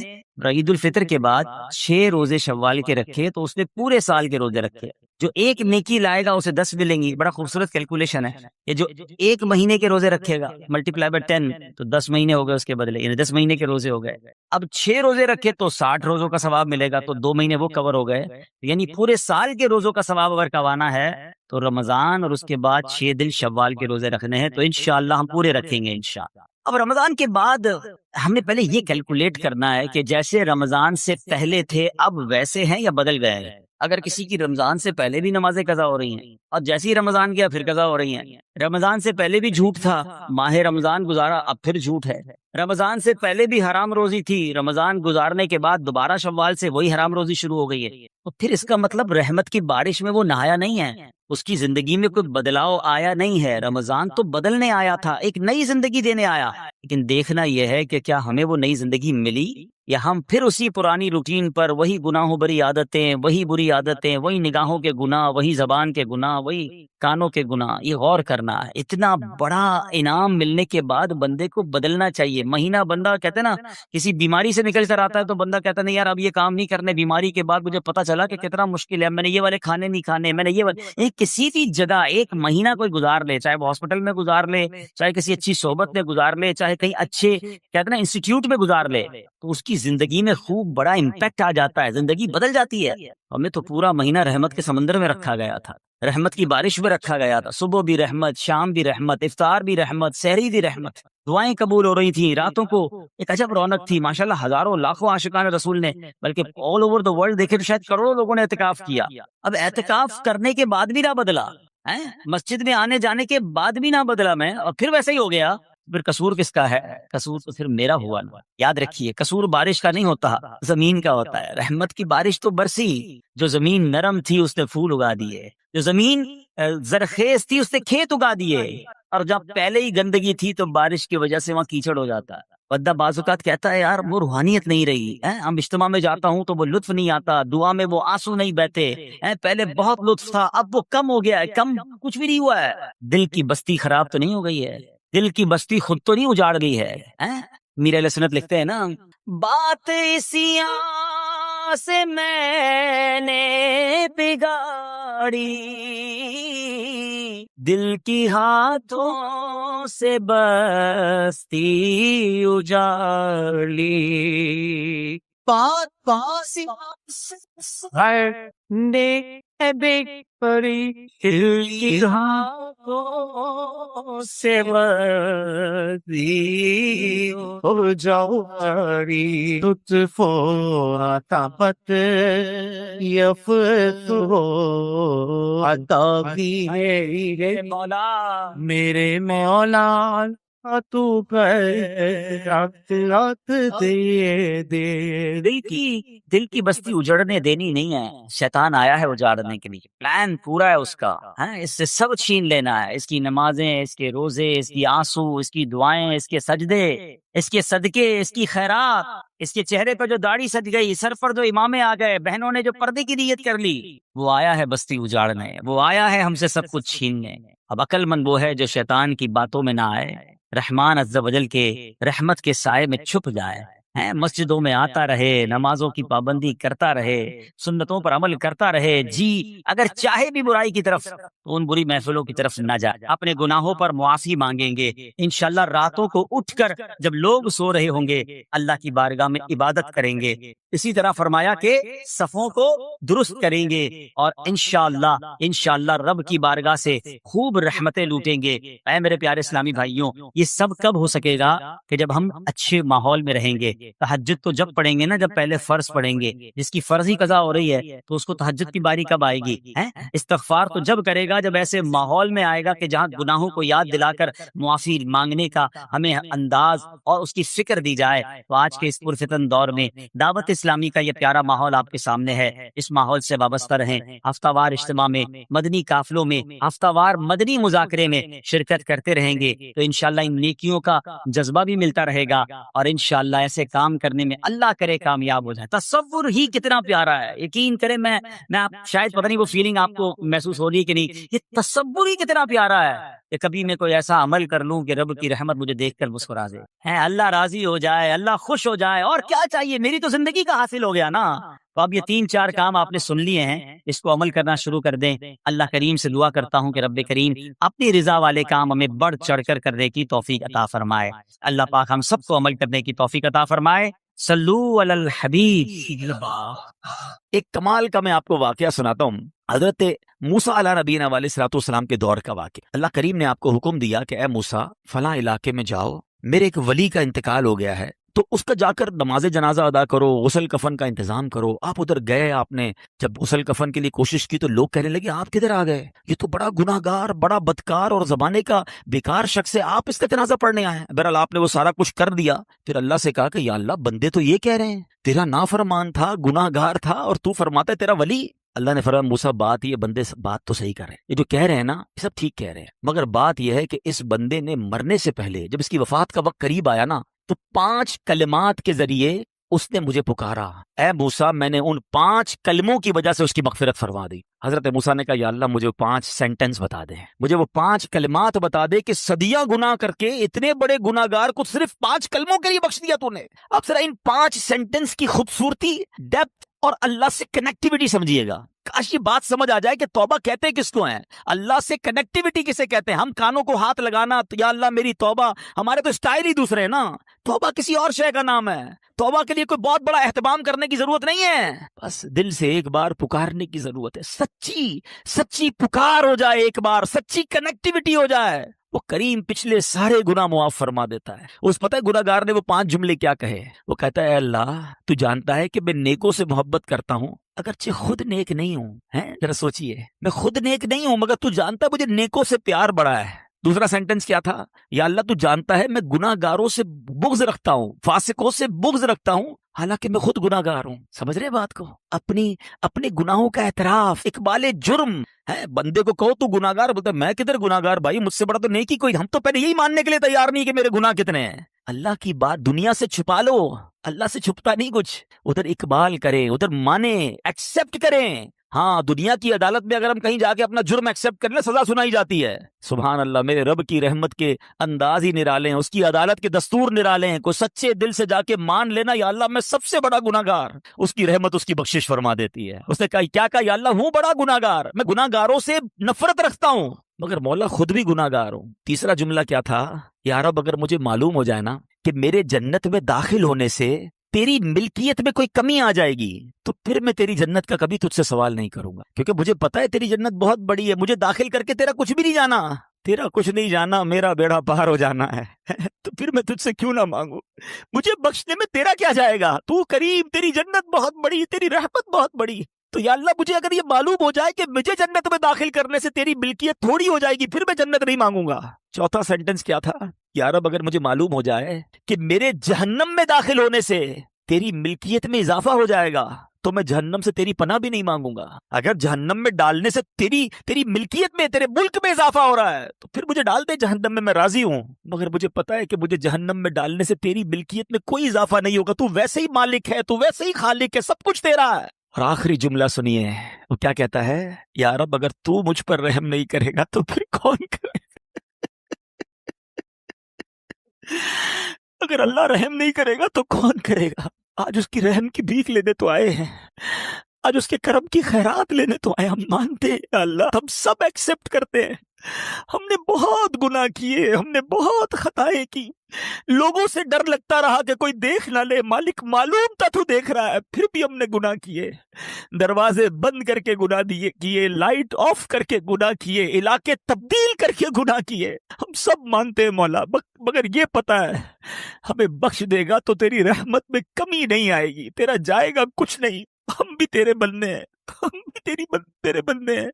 عید الفطر کے بعد 6 روزے شوال کے رکھے تو اس نے پورے سال کے روزے رکھے، جو ایک نیکی لائے گا اسے 10 ملیں گی۔ بڑا خوبصورت کیلکولیشن ہے یہ، جو ایک مہینے کے روزے رکھے گا ملٹیپلائی بائی 10 تو 10 مہینے ہو گئے اس کے بدلے، یعنی 10 مہینے کے روزے ہو گئے۔ اب 6 روزے رکھے تو 60 روزوں کا ثواب ملے گا، تو 2 مہینے وہ کور ہو گئے، یعنی پورے سال کے روزوں کا ثواب اگر کمانا ہے تو رمضان اور اس کے بعد 6 دن شوال کے روزے رکھنے ہیں، تو انشاءاللہ ہم پورے رکھیں گے انشاءاللہ۔ اب رمضان کے بعد ہم نے پہلے یہ کیلکولیٹ کرنا ہے کہ جیسے رمضان سے پہلے تھے اب ویسے ہیں یا بدل گئے ہیں۔ اگر کسی کی رمضان سے پہلے بھی نمازیں قضا ہو رہی ہیں اور جیسے ہی رمضان گیا پھر قضا ہو رہی ہیں، رمضان سے پہلے بھی جھوٹ تھا، ماہ رمضان گزارا اب پھر جھوٹ ہے، رمضان سے پہلے بھی حرام روزی تھی، رمضان گزارنے کے بعد دوبارہ شوال سے وہی حرام روزی شروع ہو گئی ہے، تو پھر اس کا مطلب رحمت کی بارش میں وہ نہایا نہیں ہے، اس کی زندگی میں کوئی بدلاؤ آیا نہیں ہے۔ رمضان تو بدلنے آیا تھا، ایک نئی زندگی دینے آیا، لیکن دیکھنا یہ ہے کہ کیا ہمیں وہ نئی زندگی ملی یا ہم پھر اسی پرانی روٹین پر، وہی گناہوں بری عادتیں، وہی بری عادتیں، وہی نگاہوں کے گناہ، وہی زبان کے گناہ، وہی کانوں کے گناہ۔ یہ غور کرنا ہے، اتنا بڑا انعام ملنے کے بعد بندے کو بدلنا چاہیے۔ مہینہ بندہ کہتے نا کسی بیماری سے نکل کر آتا ہے تو بندہ کہتا نہیں یار اب یہ کام نہیں کرنے، بیماری کے بعد مجھے پتا چلا کہ کتنا مشکل ہے، میں نے یہ والے کھانے نہیں کھانے، میں نے یہ والے، کسی بھی جگہ ایک مہینہ کوئی گزار لے، چاہے وہ ہاسپٹل میں گزار لے، چاہے کسی اچھی صحبت میں گزار لے، چاہے کہیں اچھے کہتے نا انسٹیٹیوٹ میں گزار لے، تو اس کی زندگی میں خوب بڑا امپیکٹ آ جاتا ہے، زندگی بدل جاتی ہے. ہمیں تو پورا مہینہ رحمت کے سمندر میں رکھا گیا تھا، رحمت کی بارش میں رکھا گیا تھا. صبح بھی رحمت، شام بھی رحمت، افطار بھی رحمت، سحری بھی رحمت، دعائیں قبول ہو رہی تھیں، راتوں کو ایک عجب رونق تھی. ماشاءاللہ ہزاروں لاکھوں عاشقان رسول نے، بلکہ آل اوور دا ورلڈ دیکھے تو شاید کروڑوں لوگوں نے اعتکاف کیا. اب اعتکاف کرنے کے بعد بھی نہ بدلا، مسجد میں آنے جانے کے بعد بھی نہ بدلا میں، اور پھر ویسے ہی ہو گیا. پھر قصور کس کا ہے؟ قصور تو پھر میرا ہوا نا. یاد رکھیے قصور بارش کا نہیں ہوتا، زمین کا ہوتا ہے. رحمت کی بارش تو برسی، جو زمین نرم تھی اس نے پھول اگا دیے، جو زمین زرخیز تھی اس نے کھیت اگا دیے. اور جب پہلے ہی گندگی تھی تو بارش کی وجہ سے وہاں کیچڑ ہو جاتا ہے. بندہ بعض اوقات کہتا ہے یار وہ روحانیت نہیں رہی، ہم اجتماع میں جاتا ہوں تو وہ لطف نہیں آتا، دعا میں وہ آنسو نہیں بہتے، پہلے بہت لطف تھا اب وہ کم ہو گیا ہے. کم کچھ بھی نہیں ہوا ہے. دل کی بستی خراب تو نہیں ہو گئی ہے، دل کی بستی خود تو نہیں اجاڑ گئی ہے. میرے علیہ سنت لکھتے ہیں نا، بات اسی آس سے میں نے بگاڑی، دل کی ہاتھوں سے بستی اجاڑ لی. بات باسی پری دل کی ہاتھوں سے بستی اجاڑی. لطف و عطافت یفتو عطا بھی ہے مولا، میرے مولا تو دل کی بستی اجڑنے دینی نہیں ہے. شیطان آیا ہے اجاڑنے کے لیے، پلان پورا ہے اس کا. اس سے سب چھین لینا ہے، اس کی نمازیں، اس کے روزے، اس کی آنسو، اس کی دعائیں، اس کے سجدے، اس کے صدقے، اس کی خیرات، اس کے چہرے پر جو داڑھی سج گئی، سر پر جو امامے آ گئے، بہنوں نے جو پردے کی نیت کر لی. وہ آیا ہے بستی اجاڑنے، وہ آیا ہے ہم سے سب کچھ چھیننے. اب عقل مند وہ ہے جو شیطان کی باتوں میں نہ آئے، رحمان عز و جل کے رحمت کے سائے میں چھپ جائے، مسجدوں میں آتا رہے، نمازوں کی پابندی کرتا رہے، سنتوں پر عمل کرتا رہے. جی اگر چاہے بھی برائی کی طرف تو ان بری محفلوں کی طرف نہ جائے، اپنے گناہوں پر معافی مانگیں گے. انشاءاللہ راتوں کو اٹھ کر جب لوگ سو رہے ہوں گے اللہ کی بارگاہ میں عبادت کریں گے. اسی طرح فرمایا کہ صفوں کو درست کریں گے، اور انشاءاللہ رب کی بارگاہ سے خوب رحمتیں لوٹیں گے. اے میرے پیارے اسلامی بھائیوں، یہ سب کب ہو سکے گا؟ کہ جب ہم اچھے ماحول میں رہیں گے. تہجد تو جب پڑھیں گے نا جب پہلے فرض پڑھیں گے. جس کی فرض ہی قضا ہو رہی ہے تو اس کو تہجد کی باری کب آئے گی؟ استغفار تو جب کرے گا جب ایسے ماحول میں آئے گا کہ جہاں گناہوں کو یاد دلا کر معافی مانگنے کا ہمیں انداز اور اس کی فکر دی جائے. تو آج کے اس پرفتن دور میں دعوت اسلامی کا یہ پیارا ماحول آپ کے سامنے ہے. اس ماحول سے وابستہ رہیں. ہفتہ وار اجتماع میں، مدنی قافلوں میں، ہفتہ وار مدنی مذاکرے میں شرکت کرتے رہیں گے تو انشاءاللہ ان نیکیوں کا جذبہ بھی ملتا رہے گا، اور انشاءاللہ ایسے کام کرنے میں اللہ کرے کامیاب ہو جائے. تصور ہی کتنا پیارا ہے، یقین کریں. میں آپ شاید پتہ نہیں وہ فیلنگ آپ کو محسوس ہو رہی ہے کہ نہیں، یہ تصور ہی کتنا پیارا ہے کہ کبھی میں کوئی ایسا عمل کر لوں کہ رب کی رحمت مجھے دیکھ کر مسکرا دے، اللہ راضی ہو جائے، اللہ خوش ہو جائے. اور کیا چاہیے؟ میری تو زندگی کا حاصل ہو گیا نا. تو اب یہ 3-4 کام آپ نے سن لیے ہیں، اس کو عمل کرنا شروع کر دیں. اللہ کریم سے دعا کرتا ہوں کہ رب کریم اپنی رضا والے کام ہمیں بڑھ چڑھ کر کرنے کی توفیق عطا فرمائے. اللہ پاک ہم سب کو عمل کرنے کی توفیق عطا فرمائے. صلو علی الحبیب. ایک کمال کا میں آپ کو واقعہ سناتا ہوں. حضرت موسیٰ علیہ نبینا علیہ الصلوۃ والسلام کے دور کا واقعہ. اللہ کریم نے آپ کو حکم دیا کہ اے موسیٰ فلاں علاقے میں جاؤ، میرے ایک ولی کا انتقال ہو گیا ہے، تو اس کا جا کر نماز جنازہ ادا کرو، غسل کفن کا انتظام کرو. آپ ادھر گئے، آپ نے جب غسل کفن کے لیے کوشش کی تو لوگ کہنے لگے آپ کدھر آ گئے، یہ تو بڑا گناہ گار، بڑا بدکار اور زمانے کا بیکار شخص ہے، آپ اس کا جنازہ پڑھنے آئے ہیں. بہرحال آپ نے وہ سارا کچھ کر دیا. پھر اللہ سے کہا کہ یا اللہ بندے تو یہ کہہ رہے ہیں تیرا نافرمان تھا، گناہ گار تھا، اور تو فرماتا ہے تیرا ولی. اللہ نے فرمایا موسیٰ بات یہ بندے بات تو صحیح کر رہے ہیں، یہ جو کہہ رہے ہیں نا یہ سب ٹھیک کہہ رہے ہیں، مگر بات یہ ہے کہ اس بندے نے مرنے سے پہلے جب اس کی وفات کا وقت قریب آیا نا تو 5 کلمات کے ذریعے اس نے مجھے پکارا. اے موسیٰ میں نے ان 5 کلموں کی وجہ سے اس کی مغفرت فرما دی. حضرت موسیٰ نے کہا یا اللہ مجھے 5 سینٹنس بتا دے، مجھے وہ 5 کلمات بتا دے کہ صدیاں گناہ کر کے اتنے بڑے گناہ گار کو صرف 5 کلموں کے لیے بخش دیا تو نے. اب ذرا ان 5 سینٹنس کی خوبصورتی، ڈیپتھ اور اللہ سے کنیکٹیوٹی سمجھیے گا. کاش یہ بات سمجھ آ جائے کہ توبہ کہتے کس کو ہیں، اللہ سے کنیکٹیوٹی کسے کہتے ہیں۔ ہم کانوں کو ہاتھ لگانا یا اللہ میری توبہ، ہمارے تو اسٹائل ہی دوسرے ہیں نا۔ توبہ کسی اور شے کا نام ہے، توبہ کے لیے کوئی بہت بڑا اہتمام کرنے کی ضرورت نہیں ہے، بس دل سے ایک بار پکارنے کی ضرورت ہے، سچی پکار ہو جائے، ایک بار سچی کنیکٹیوٹی ہو جائے، وہ کریم پچھلے سارے گناہ معاف فرما دیتا ہے۔ اس پتہ ہے گناہ گار نے وہ 5 جملے کیا کہے؟ وہ کہتا ہے اے اللہ تو جانتا ہے کہ میں نیکوں سے محبت کرتا ہوں اگرچہ خود نیک نہیں ہوں، ہیں ذرا سوچئے، میں خود نیک نہیں ہوں مگر تو جانتا ہے مجھے نیکوں سے پیار بڑا ہے۔ دوسرا سینٹنس کیا تھا؟ یا اللہ تو جانتا ہے میں گناہ گاروں سے بغض رکھتا ہوں، فاسقوں سے بغض رکھتا ہوں حالانکہ میں خود گناہ گار ہوں۔ سمجھ رہے بات کو؟ اپنے گناہوں کا اعتراف، اقبال جرم ہے۔ بندے کو کہو تو گناہ گار، بولتا ہے میں کدھر گناہ گار بھائی، مجھ سے بڑا تو نیکی کوئی۔ ہم تو پہلے یہی ماننے کے لیے تیار نہیں کہ میرے گناہ کتنے ہیں۔ اللہ کی بات دنیا سے چھپا لو، اللہ سے چھپتا نہیں کچھ، ادھر اقبال کریں، ادھر مانے، ایکسپٹ کریں۔ ہاں دنیا کی عدالت میں اگر ہم کہیں جا کے اپنا جرم ایکسپٹ کر لیں سزا سنائی جاتی ہے۔ سبحان اللہ، میرے رب کی رحمت کے انداز ہی نرالے ہیں، اس کی عدالت کے دستور نرالے ہیں۔ کوئی سچے دل سے جا کے مان لینا یا اللہ میں سب سے بڑا گناہ گار، اس کی رحمت اس کی بخشش فرما دیتی ہے۔ اس نے کہا یا اللہ ہوں بڑا گناہ گار، میں گناہ گاروں سے نفرت رکھتا ہوں مگر مولا خود بھی گناہ گار ہوں۔ تیسرا جملہ کیا تھا؟ یا رب اگر مجھے معلوم ہو جائے نا کہ میرے جنت میں داخل ہونے سے تیری ملکیت میں کوئی کمی آ جائے گی تو پھر میں تیری جنت کا کبھی تجھ سے سوال نہیں کروں گا، کیونکہ مجھے پتا ہے تیری جنت بہت بڑی ہے، مجھے داخل کر کے تیرا کچھ بھی نہیں جانا، تیرا کچھ نہیں جانا، میرا بیڑا پار ہو جانا ہے تو پھر میں تجھ سے کیوں نہ مانگوں؟ مجھے بخشنے میں تیرا کیا جائے گا؟ تو کریم، تیری جنت بہت بڑی، تیری رحمت بہت بڑی، تو یا اللہ مجھے اگر یہ معلوم ہو جائے کہ مجھے جنت میں داخل کرنے سے تیری ملکیت تھوڑی ہو جائے گی پھر میں جنت نہیں مانگوں گا۔ چوتھا سینٹنس کیا تھا؟ یا رب اگر مجھے معلوم ہو جائے کہ میرے جہنم میں داخل ہونے سے تیری ملکیت میں اضافہ ہو جائے گا تو میں جہنم سے تیری پناہ بھی نہیں مانگوں گا۔ اگر جہنم میں ڈالنے سے تیری ملکیت میں، تیرے ملک میں اضافہ ہو رہا ہے تو پھر مجھے ڈال دے جہنم میں راضی ہوں، مگر مجھے پتا ہے کہ مجھے جہنم میں ڈالنے سے تیری ملکیت میں کوئی اضافہ نہیں ہوگا، تو ویسے ہی مالک ہے، تو ویسے ہی خالق ہے، سب کچھ تیرا ہے۔ اور آخری جملہ سنیے، وہ کیا کہتا ہے؟ یا رب اگر تو مجھ پر رحم نہیں کرے گا تو پھر کون کرے؟ اگر اللہ رحم نہیں کرے گا تو کون کرے گا؟ آج اس کی رحم کی بھیک لینے تو آئے ہیں، آج اس کے کرم کی خیرات لینے تو آئے۔ ہم مانتے ہیں اللہ، ہم سب ایکسپٹ کرتے ہیں، ہم نے بہت گناہ کیے، ہم نے بہت خطائیں کی، لوگوں سے ڈر لگتا رہا کہ کوئی دیکھ نہ لے، مالک معلوم تھا تو دیکھ رہا ہے، پھر بھی ہم نے گناہ کیے، دروازے بند کر کے گناہ کیے، لائٹ آف کر کے گناہ کیے، علاقے تبدیل کر کے گناہ کیے، ہم سب مانتے ہیں مولا، مگر یہ پتا ہے ہمیں بخش دے گا تو تیری رحمت میں کمی نہیں آئے گی، تیرا جائے گا کچھ نہیں، ہم بھی تیرے بندے ہیں، ہم بھی تیرے بندے ہیں،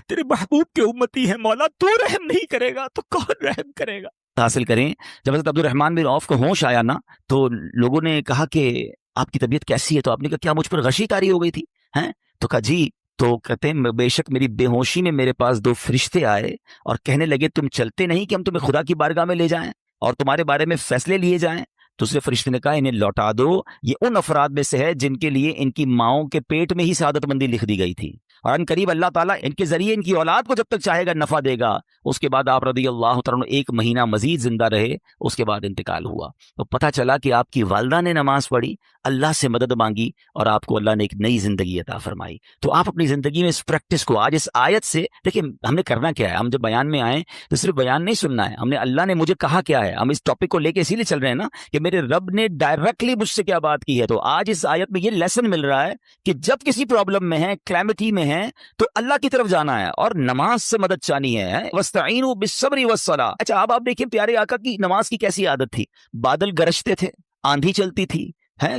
تیرے محبوب کے امتی ہیں مولا، تو رحم نہیں کرے گا تو کون رحم کرے گا؟ حاصل کریں۔ جب حضرت عبد الرحمن بن عوف کو ہوش آیا نا تو لوگوں نے کہا کہ آپ کی طبیعت کیسی ہے؟ تو آپ نے کہا کیا مجھ پر غشی طاری ہو گئی تھی ہیں؟ تو کہا جی، تو کہتے ہیں بے شک میری بے ہوشی میں میرے پاس 2 فرشتے آئے اور کہنے لگے تم چلتے نہیں کہ ہم تمہیں خدا کی بارگاہ میں لے جائیں اور تمہارے بارے میں فیصلے لیے جائیں؟ تو اسے فرشتے نے کہا انہیں لوٹا دو، یہ ان افراد میں سے ہے جن کے لیے ان کی ماؤں کے پیٹ میں ہی سعادت مندی لکھ دی گئی تھی، اور ان قریب اللہ تعالیٰ ان کے ذریعے ان کی اولاد کو جب تک چاہے گا نفع دے گا۔ اس کے بعد آپ رضی اللہ تعالیٰ عنہ 1 مہینہ مزید زندہ رہے، اس کے بعد انتقال ہوا۔ تو پتہ چلا کہ آپ کی والدہ نے نماز پڑھی، اللہ سے مدد مانگی اور آپ کو اللہ نے ایک نئی زندگی عطا فرمائی۔ تو آپ اپنی زندگی میں اس پریکٹس کو آج اس آیت سے دیکھیں، ہم نے کرنا کیا ہے؟ ہم جب بیان میں آئیں تو صرف بیان نہیں سننا ہے، ہم نے اللہ نے مجھے کہا کیا ہے، ہم اس ٹاپک کو لے کے اسی لیے چل رہے ہیں نا کہ میرے رب نے ڈائریکٹلی مجھ سے کیا بات کی ہے۔ تو آج اس آیت میں یہ لیسن مل رہا ہے کہ جب کسی پرابلم میں ہے، کلیمٹی میں ہے، تو اللہ کی طرف جانا ہے اور نماز سے مدد چاہنی ہے۔ وَاسْتَعِينُوا بِالصَّبْرِ وَالصَّلَاةِ۔ اچھا اب آپ دیکھیں پیارے آقا کی نماز کی کیسی عادت تھی، بادل گرجتے تھے، آندھی چلتی تھی،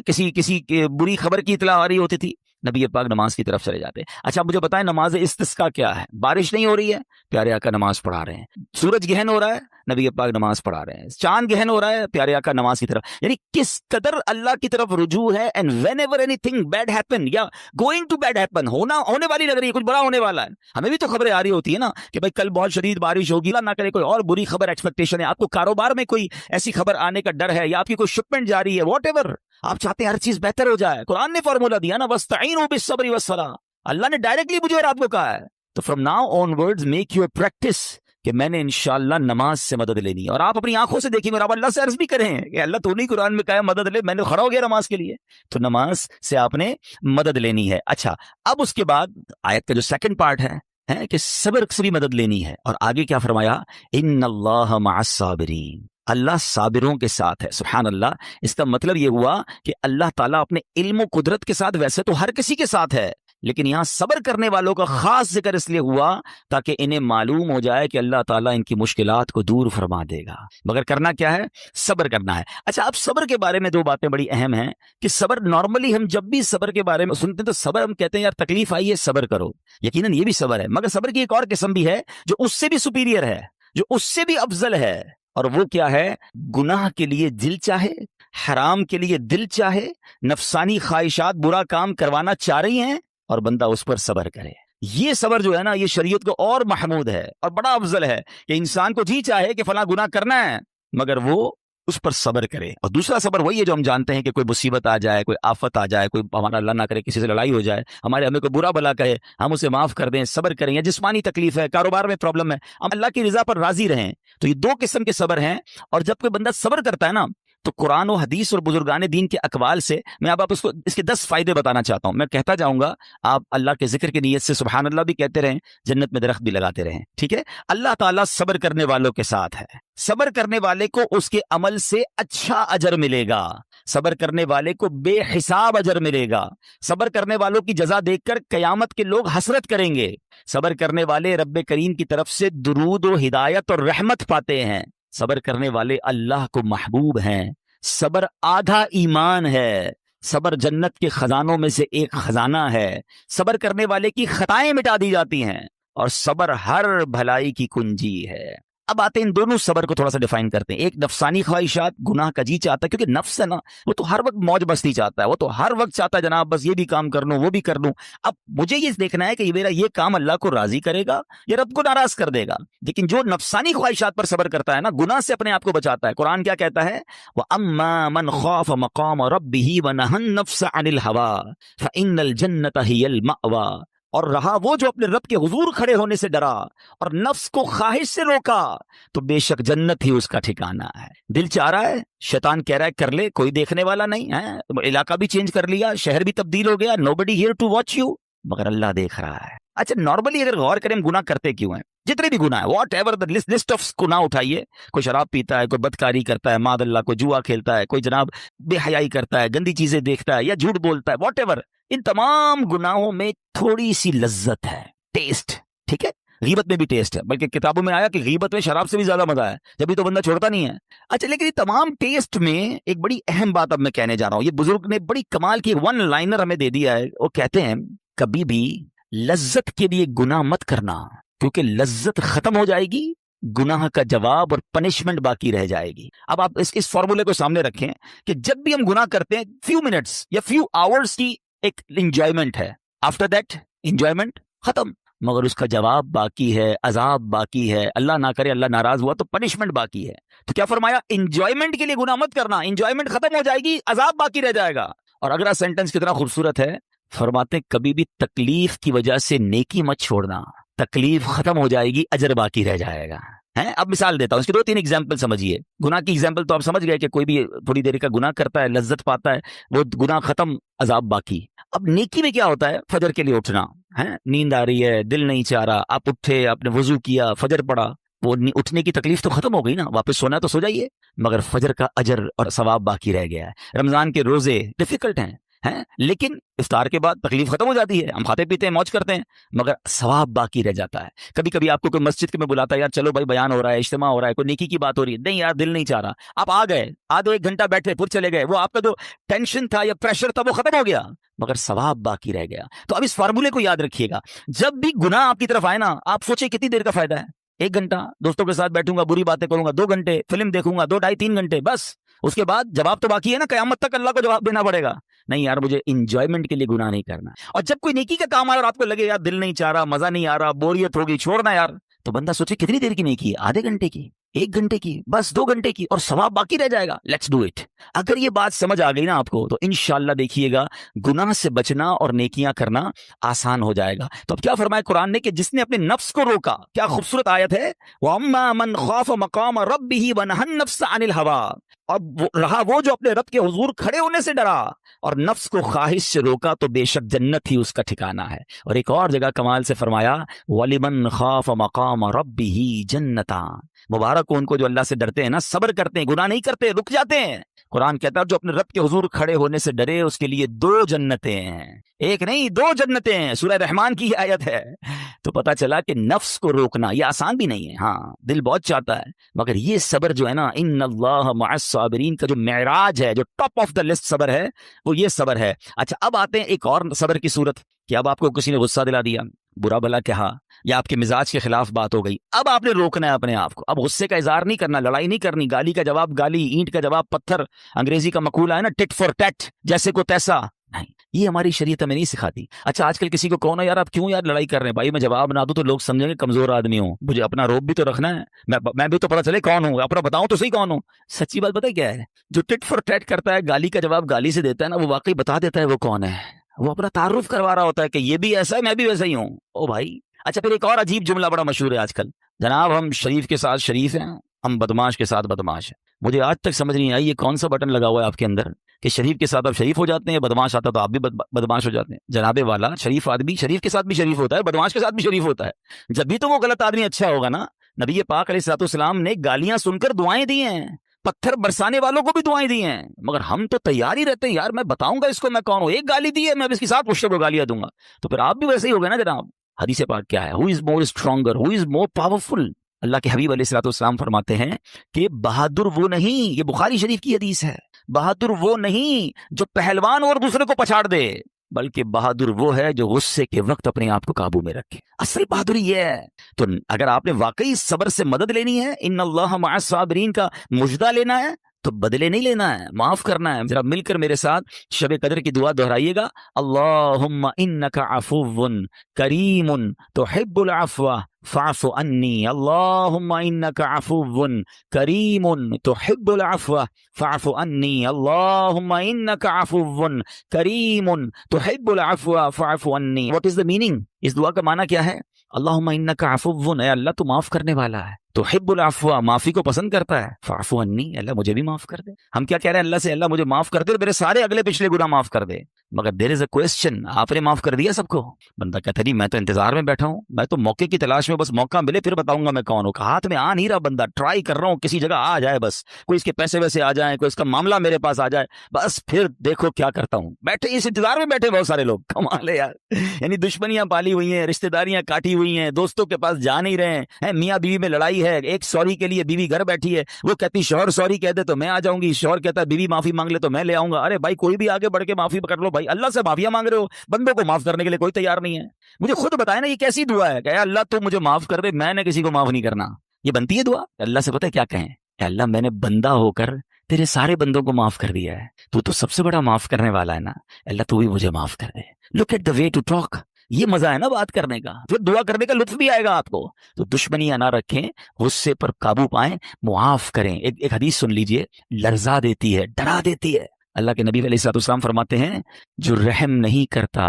کسی بری خبر کی اطلاع آ رہی ہوتی تھی، نبی پاک نماز کی طرف چلے جاتے۔ اچھا مجھے بتائیں نماز استسقاء کیا ہے؟ بارش نہیں ہو رہی ہے، پیارے آقا نماز پڑھا رہے ہیں، سورج گہن ہو رہا ہے، نبی پاک نماز پڑھا رہے ہیں، چاند گہن ہو رہا ہے، پیارے آقا نماز کی طرف، یعنی کس قدر اللہ کی طرف رجوع ہے۔ And whenever anything bad happen یا گوئنگ ٹو بیڈ ہیپن، ہونے والی لگ رہی ہے، کچھ بڑا ہونے والا ہے، ہمیں بھی تو خبریں آ رہی ہوتی ہے نا کہ بھائی کل بہت شدید بارش ہوگی، اللہ نہ کرے کوئی اور بری خبر ایکسپیکٹیشن ہے، آپ کو کاروبار میں کوئی ایسی خبر آنے کا ڈر ہے یا آپ کی کوئی شپمنٹ جاری ہے، واٹ ایور آپ چاہتے ہیں ہر چیز بہتر ہو جائے، قرآن نے فارمولا دیا نا وَاسْتَعِينُوا بِالصَّبْرِ وَالصَّلَاةِ، اللہ نے ڈائریکٹلی مجھے اور آپ کو کہا ہے۔ تو from now on words make your practice کہ میں نے انشاءاللہ نماز سے مدد لینی ہے. اور آپ اپنی آنکھوں سے دیکھیں اور آپ اللہ سے عرض بھی کریں کہ اللہ تو نہیں قرآن میں کہا مدد لے, میں نے کھڑا ہو گیا نماز کے لیے, تو نماز سے آپ نے مدد لینی ہے. اچھا, اب اس کے بعد آیت کا جو سیکنڈ پارٹ ہے کہ صبر سے بھی مدد لینی ہے. اور آگے کیا فرمایا, ان اللہ مع الصابرین, اللہ صابروں کے ساتھ ہے. سبحان اللہ. اس کا مطلب یہ ہوا کہ اللہ تعالیٰ اپنے علم و قدرت کے ساتھ ویسے تو ہر کسی کے ساتھ ہے, لیکن یہاں صبر کرنے والوں کا خاص ذکر اس لیے ہوا تاکہ انہیں معلوم ہو جائے کہ اللہ تعالیٰ ان کی مشکلات کو دور فرما دے گا. مگر کرنا کیا ہے, صبر کرنا ہے. اچھا, اب صبر کے بارے میں دو باتیں بڑی اہم ہیں کہ صبر نارملی ہم جب بھی صبر کے بارے میں سنتے ہیں تو صبر ہم کہتے ہیں یار تکلیف آئی ہے صبر کرو, یقیناً یہ بھی صبر ہے, مگر صبر کی ایک اور قسم بھی ہے جو اس سے بھی سپیریئر ہے, جو اس سے بھی افضل ہے. اور وہ کیا ہے, گناہ کے لیے دل چاہے, حرام کے لیے دل چاہے, نفسانی خواہشات برا کام کروانا چاہ رہی ہیں اور بندہ اس پر صبر کرے. یہ صبر جو ہے نا, یہ شریعت کو اور محمود ہے اور بڑا افضل ہے کہ انسان کو جی چاہے کہ فلاں گناہ کرنا ہے مگر وہ اس پر صبر کرے. اور دوسرا صبر وہی ہے جو ہم جانتے ہیں کہ کوئی مصیبت آ جائے, کوئی آفت آ جائے, کوئی ہمارا اللہ نہ کرے کسی سے لڑائی ہو جائے, ہمیں کوئی برا بلا کہے, ہم اسے معاف کر دیں, صبر کریں. یا جسمانی تکلیف ہے, کاروبار میں پرابلم ہے, ہم اللہ کی رضا پر راضی رہیں. تو یہ دو قسم کے صبر ہیں. اور جب کوئی بندہ صبر کرتا ہے نا تو قرآن و حدیث اور بزرگان دین کے اقوال سے میں اب آپ اس کے 10 فائدے بتانا چاہتا ہوں. میں کہتا جاؤں گا, آپ اللہ کے ذکر کی نیت سے سبحان اللہ بھی کہتے رہیں, جنت میں درخت بھی لگاتے رہیں. ٹھیک ہے. اللہ تعالیٰ صبر کرنے والوں کے ساتھ ہے. صبر کرنے والے کو اس کے عمل سے اچھا اجر ملے گا, صبر کرنے والے کو بے حساب اجر ملے گا. صبر کرنے والوں کی جزا دیکھ کر قیامت کے لوگ حسرت کریں گے. صبر کرنے والے رب کریم کی طرف سے درود و ہدایت اور رحمت پاتے ہیں. صبر کرنے والے اللہ کو محبوب ہیں. صبر آدھا ایمان ہے. صبر جنت کے خزانوں میں سے ایک خزانہ ہے. صبر کرنے والے کی خطائیں مٹا دی جاتی ہیں اور صبر ہر بھلائی کی کنجی ہے. اب آتے ہیں ان دونوں صبر کو تھوڑا سا ڈیفائن کرتے ہیں. ایک نفسانی خواہشات, گناہ کا جی چاہتا ہے, کیونکہ نفس ہے نا وہ تو ہر وقت موج مستی چاہتا ہے, وہ تو ہر وقت چاہتا ہے جناب بس یہ بھی کام کر لوں وہ بھی کر لوں. اب مجھے یہ دیکھنا ہے کہ میرا یہ کام اللہ کو راضی کرے گا یا رب کو ناراض کر دے گا. لیکن جو نفسانی خواہشات پر صبر کرتا ہے نا, گناہ سے اپنے آپ کو بچاتا ہے, قرآن کیا کہتا ہے, وَأَمَّا مَنْ خَافَ مَقَامَ رَبِّهِ وَنَهَى النَّفْسَ عَنِ الْهَوَىٰ فَإِنَّ الْجَنَّةَ هِيَ الْمَأْوَىٰ. اور رہا وہ جو اپنے رب کے حضور کھڑے ہونے سے ڈرا اور نفس کو خواہش سے روکا تو بے شک جنت ہی اس کا ٹھکانہ ہے. دل چاہ رہا ہے, شیطان کہہ رہا ہے کر لے, کوئی دیکھنے والا نہیں ہے, علاقہ بھی چینج کر لیا, شہر بھی تبدیل ہو گیا, nobody here to watch you, مگر اللہ دیکھ رہا ہے. اچھا, نارملی اگر غور کریں گناہ کرتے کیوں ہیں, جتنے بھی گناہ ہیں, what ever the list of گناہ اٹھائیے, کوئی شراب پیتا ہے, کوئی بدکاری کرتا ہے, معاذ اللہ, کوئی جوا کھیلتا ہے, کوئی جناب بے حیائی کرتا ہے, گندی چیزیں دیکھتا ہے یا جھوٹ بولتا ہے, واٹ ایور, ان تمام گناہوں میں تھوڑی سی لذت ہے, ٹیسٹ. ٹھیک ہے, غیبت میں بھی ٹیسٹ ہے, بلکہ کتابوں میں آیا کہ غیبت میں شراب سے بھی زیادہ مزہ ہے, جبھی تو بندہ چھوڑتا نہیں ہے. اچھا, لیکن یہ تمام ٹیسٹ میں ایک بڑی اہم بات اب میں کہنے جا رہا ہوں. یہ بزرگ نے بڑی کمال کی ون لائنر ہمیں دے دیا ہے. وہ کہتے ہیں کبھی بھی لذت کے لیے گناہ مت کرنا, کیونکہ لذت ختم ہو جائے گی, گناہ کا جواب اور پنشمنٹ باقی رہ جائے گی. اب آپ اس فارمولے کو سامنے رکھیں کہ جب بھی ہم گناہ کرتے ہیں فیو منٹس یا فیو آورز کی ایک انجوائمنٹ ہے, آفٹر دیٹ انجوائمنٹ ختم, مگر اس کا جواب باقی ہے, عذاب باقی ہے, اللہ نہ کرے اللہ ناراض ہوا تو پنشمنٹ باقی ہے. تو کیا فرمایا, انجوائمنٹ کے لیے گناہ مت کرنا, انجوائمنٹ ختم ہو جائے گی, عذاب باقی رہ جائے گا. اور اگلا سینٹنس کتنا خوبصورت ہے, فرماتے ہیں کبھی بھی تکلیف کی وجہ سے نیکی مت چھوڑنا, تکلیف ختم ہو جائے گی, اجر باقی رہ جائے گا. اب مثال دیتا ہوں, اس کی 2-3 ایگزامپل سمجھیے. گناہ کی ایگزامپل تو آپ سمجھ گئے کہ کوئی بھی تھوڑی دیر کا گناہ کرتا ہے, لذت پاتا ہے, وہ گناہ ختم, عذاب باقی. اب نیکی میں کیا ہوتا ہے, فجر کے لیے اٹھنا ہے, نیند آ رہی ہے, دل نہیں چاہ رہا, آپ اٹھے, آپ نے وضو کیا, فجر پڑا, وہ اٹھنے کی تکلیف تو ختم ہو گئی نا, واپس سونا تو سو جائیے, مگر فجر کا اجر اور ثواب باقی رہ گیا ہے. رمضان کے روزے ڈیفیکلٹ ہیں, لیکن افطار کے بعد تکلیف ختم ہو جاتی ہے, ہم کھاتے پیتے ہیں, موج کرتے ہیں, مگر ثواب باقی رہ جاتا ہے. کبھی کبھی آپ کو کوئی مسجد میں بلاتا ہے, یار چلو بھائی بیان ہو رہا ہے, اجتماع ہو رہا ہے, کوئی نیکی کی بات ہو رہی ہے, نہیں یار دل نہیں چاہ رہا, آپ آ گئے, آدھو 1 گھنٹہ بیٹھے, پھر چلے گئے, وہ آپ کا جو ٹینشن تھا یا پریشر تھا وہ ختم ہو گیا, مگر ثواب باقی رہ گیا. تو اب اس فارمولے کو یاد رکھیے گا, جب بھی گناہ آپ کی طرف آئے نا, آپ سوچیں کتنی دیر کا فائدہ ہے, 1 گھنٹہ دوستوں کے ساتھ بیٹھوں گا, بری باتیں کروں گا, 2 گھنٹے فلم دیکھوں گا, 2 ڈھائی 3 گھنٹے, بس اس کے بعد جواب تو باقی ہے نا, قیامت تک اللہ کو جواب دینا پڑے گا. نہیں یار مجھے انجوائمنٹ کے لیے گناہ نہیں کرنا. اور جب کوئی نیکی کا کام آئے اور آپ کو لگے یار دل نہیں چاہ رہا, مزہ نہیں آ رہا, بوریت ہوگی, چھوڑنا یار, تو بندہ سوچے کتنی دیر کی نیکی ہے, آدھے گھنٹے کی, 1 گھنٹے کی, بس 2 گھنٹے کی, اور ثواب باقی رہ جائے گا. Let's do it. اگر یہ بات سمجھ آ گئی نا آپ کو تو انشاءاللہ دیکھیے گا گناہ سے بچنا اور نیکیاں کرنا آسان ہو جائے گا. تو اب کیا فرمایا قرآن نے کہ جس نے اپنے نفس کو روکا, کیا خوبصورت آیت ہے, وَأَمَّا مَنْ خَافَ مَقَامَ رَبِّهِ وَنَهَى النَّفْسَ عَنِ الْهَوَىٰ, اور رہا وہ جو اپنے رب کے حضور کھڑے ہونے سے ڈرا اور نفس کو خواہش سے روکا تو بے شک جنت ہی اس کا ٹھکانہ ہے. اور ایک اور جگہ کمال سے فرمایا وَلِمَنْ خَافَ مَقَامَ رَبِّهِ جَنَّتَانِ, مبارک ہو ان کو جو اللہ سے ڈرتے ہیں نا, صبر کرتے ہیں, گناہ نہیں کرتے, رک جاتے ہیں. قرآن کہتا ہے جو اپنے رب کے حضور کھڑے ہونے سے ڈرے اس کے لیے 2 جنتیں ہیں, ایک نہیں 2 جنتیں ہیں. سورہ رحمان کی آیت ہے. تو پتا چلا کہ نفس کو روکنا یہ آسان بھی نہیں ہے, ہاں دل بہت چاہتا ہے, مگر یہ صبر جو ہے نا, ان اللہ مع الصابرین کا جو معراج ہے, جو ٹاپ آف دا لسٹ صبر ہے, وہ یہ صبر ہے. اچھا اب آتے ہیں ایک اور صبر کی صورت کہ اب آپ کو کسی نے غصہ دلا دیا, برا بھلا کہا, یا آپ کے مزاج کے خلاف بات ہو گئی, اب آپ نے روکنا ہے اپنے آپ کو. اب غصے کا اظہار نہیں کرنا, لڑائی نہیں کرنی, گالی کا جواب گالی, اینٹ کا جواب پتھر, انگریزی کا مقولہ ہے نا ٹٹ فور ٹیٹ, جیسے کو تیسا نہیں, یہ ہماری شریعت ہمیں نہیں سکھاتی. اچھا آج کل کسی کو کہو نا یار آپ کیوں یار لڑائی کر رہے ہیں, بھائی میں جواب نہ دوں تو لوگ سمجھیں گے کمزور آدمی ہوں, مجھے اپنا روب بھی تو رکھنا ہے, میں بھی تو پتا چلے کون ہوں, اپنا بتاؤں تو صحیح کون ہوں. سچی بات پتہ کیا ہے, جو ٹٹ فور ٹیٹ کرتا ہے, گالی کا جواب گالی سے دیتا ہے نا, وہ واقعی بتا دیتا ہے وہ کون ہے, وہ اپنا تعارف کروا رہا ہوتا ہے کہ یہ بھی ایسا ہے میں بھی ویسا ہی ہوں. او بھائی اچھا پھر ایک اور عجیب جملہ بڑا مشہور ہے آج کل, جناب ہم شریف کے ساتھ شریف ہیں, ہم بدماش کے ساتھ بدماش ہیں. مجھے آج تک سمجھ نہیں آئی یہ کون سا بٹن لگا ہوا ہے آپ کے اندر کہ شریف کے ساتھ آپ شریف ہو جاتے ہیں, بدماش آتا تو آپ بھی بدماش ہو جاتے ہیں. جناب والا, شریف آدمی شریف کے ساتھ بھی شریف ہوتا ہے, بدماش کے ساتھ بھی شریف ہوتا ہے. جب بھی تو وہ غلط آدمی اچھا ہوگا نا. نبی پاک علیہ الصلوۃ والسلام نے گالیاں سن کر دعائیں دی ہیں, پتھر برسانے والوں کو بھی دعائیں دی ہیں, مگر ہم تو تیار ہی رہتے ہیں یار میں بتاؤں گا اس کو میں کون ہوں, ایک گالی دی ہے میں اب اس کے ساتھ مشرک کو گالیاں دوں گا. تو پھر آپ بھی ویسے ہی ہو گئے نا جناب. حدیث پاک کیا ہے, ہو از مور اسٹرانگر, ہو از مور پاورفل. اللہ کے حبیب علیہ الصلوۃ والسلام فرماتے ہیں کہ بہادر وہ نہیں, یہ بخاری شریف کی حدیث ہے, بہادر وہ نہیں جو پہلوان اور دوسرے کو پچھاڑ دے, بلکہ بہادر وہ ہے جو غصے کے وقت اپنے آپ کو قابو میں رکھے. اصل بہادری یہ ہے. تو اگر آپ نے واقعی صبر سے مدد لینی ہے, ان اللہ مع الصابرین کا مجدہ لینا ہے, تو بدلے نہیں لینا ہے, معاف کرنا ہے. ذرا مل کر میرے ساتھ شب قدر کی دعا دہرائیے گا, اللہم انک عفو کریم تحب العفو فاعف عنی, اللہم انک عفو کریم تحب العفو فاعف عنی, اللہم انک عفو کریم تحب العفو فاعف عنی. What is the meaning؟ اس دعا کا معنی کیا ہے؟ اللہم انک عفو, اے اللہ تو معاف کرنے والا ہے, تحب العفو معافی کو پسند کرتا ہے, فاعف عنی اللہ مجھے بھی معاف کر دے. ہم کیا کہہ رہے ہیں اللہ سے, اللہ مجھے معاف کر دے اور میرے سارے اگلے پچھلے گناہ معاف کر دے. مگر دیر از اے کوسچن, آپ نے معاف کر دیا سب کو؟ بندہ کہتا نہیں میں تو انتظار میں بیٹھا ہوں, میں تو موقع کی تلاش میں, بس موقع ملے پھر بتاؤں گا میں کون ہوں. ہاتھ میں آ نہیں رہا بندہ, ٹرائی کر رہا ہوں کسی جگہ آ جائے, بس کوئی اس کے پیسے ویسے آ جائیں, کوئی اس کا معاملہ میرے پاس آ جائے, بس پھر دیکھو کیا کرتا ہوں. بیٹھے اس انتظار میں بیٹھے بہت سارے لوگ, کمال ہے یار. یعنی دشمنیاں پالی ہوئی ہیں, رشتہ داریاں کاٹی ہوئی ہیں, دوستوں کے پاس جا نہیں رہے ہیں, میاں بیوی میں لڑائی ہے, ایک سوری کے لیے بیوی گھر بیٹھی ہے, وہ کہتی شوہر سوری کہہ دے تو میں آ جاؤں گی, شوہر کہتا ہے بیوی معافی مانگ لے تو میں لے آؤں گا. ارے بھائی کوئی بھی آگے بڑھ کے معافی کر لو بھائی, اللہ سے معافیاں مانگ رہے ہو, بندوں کو معاف کرنے کے لیے کوئی تیار نہیں ہے. مجھے خود بتائے نا یہ کیسی دعا ہے کہ اے اللہ تو مجھے معاف کر دے, میں نے کسی کو معاف نہیں کرنا. یہ بنتی ہے دعا؟ اللہ سے پتہ ہے کیا کہیں, اے اللہ میں نے بندہ ہو کر تیرے سارے بندوں کو معاف کر دیا ہے, تو سب سے بڑا معاف کرنے والا ہے نا, اللہ تو بھی مجھے معاف کر دے. Look at the way to talk, یہ مزہ ہے نا بات کرنے کا, پھر دعا کرنے کا لطف بھی آئے گا آپ کو. تو دشمنیاں نہ رکھیں, غصے پر قابو پائیں, معاف کریں. ایک حدیث سن لیجئے, لرزا دیتی ہے, ڈرا دیتی ہے. اللہ کے نبی علیہ الصلوۃ والسلام فرماتے ہیں جو رحم نہیں کرتا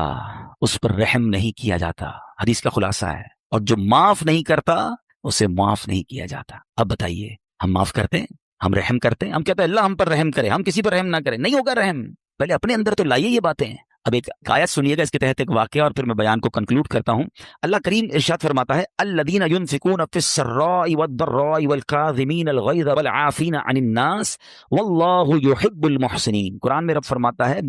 اس پر رحم نہیں کیا جاتا. حدیث کا خلاصہ ہے. اور جو معاف نہیں کرتا اسے معاف نہیں کیا جاتا. اب بتائیے ہم معاف کرتے ہیں, ہم رحم کرتے ہیں, ہم کہتے ہیں اللہ ہم پر رحم کرے, ہم کسی پر رحم نہ کریں. نہیں ہوگا رحم, پہلے اپنے اندر تو لائیے یہ باتیں. اب ایک آیت سنیے گا اس کے تحت ایک واقعہ, اور پھر میں بیان کو کنکلوڈ کرتا ہوں. اللہ کریم ارشاد فرماتا ہے الذین ينفقون فی السراء والضراء والکاظمین الغیظ والعافین عن الناس واللہ یحب المحسنین. قرآن میں رب فرماتا ہے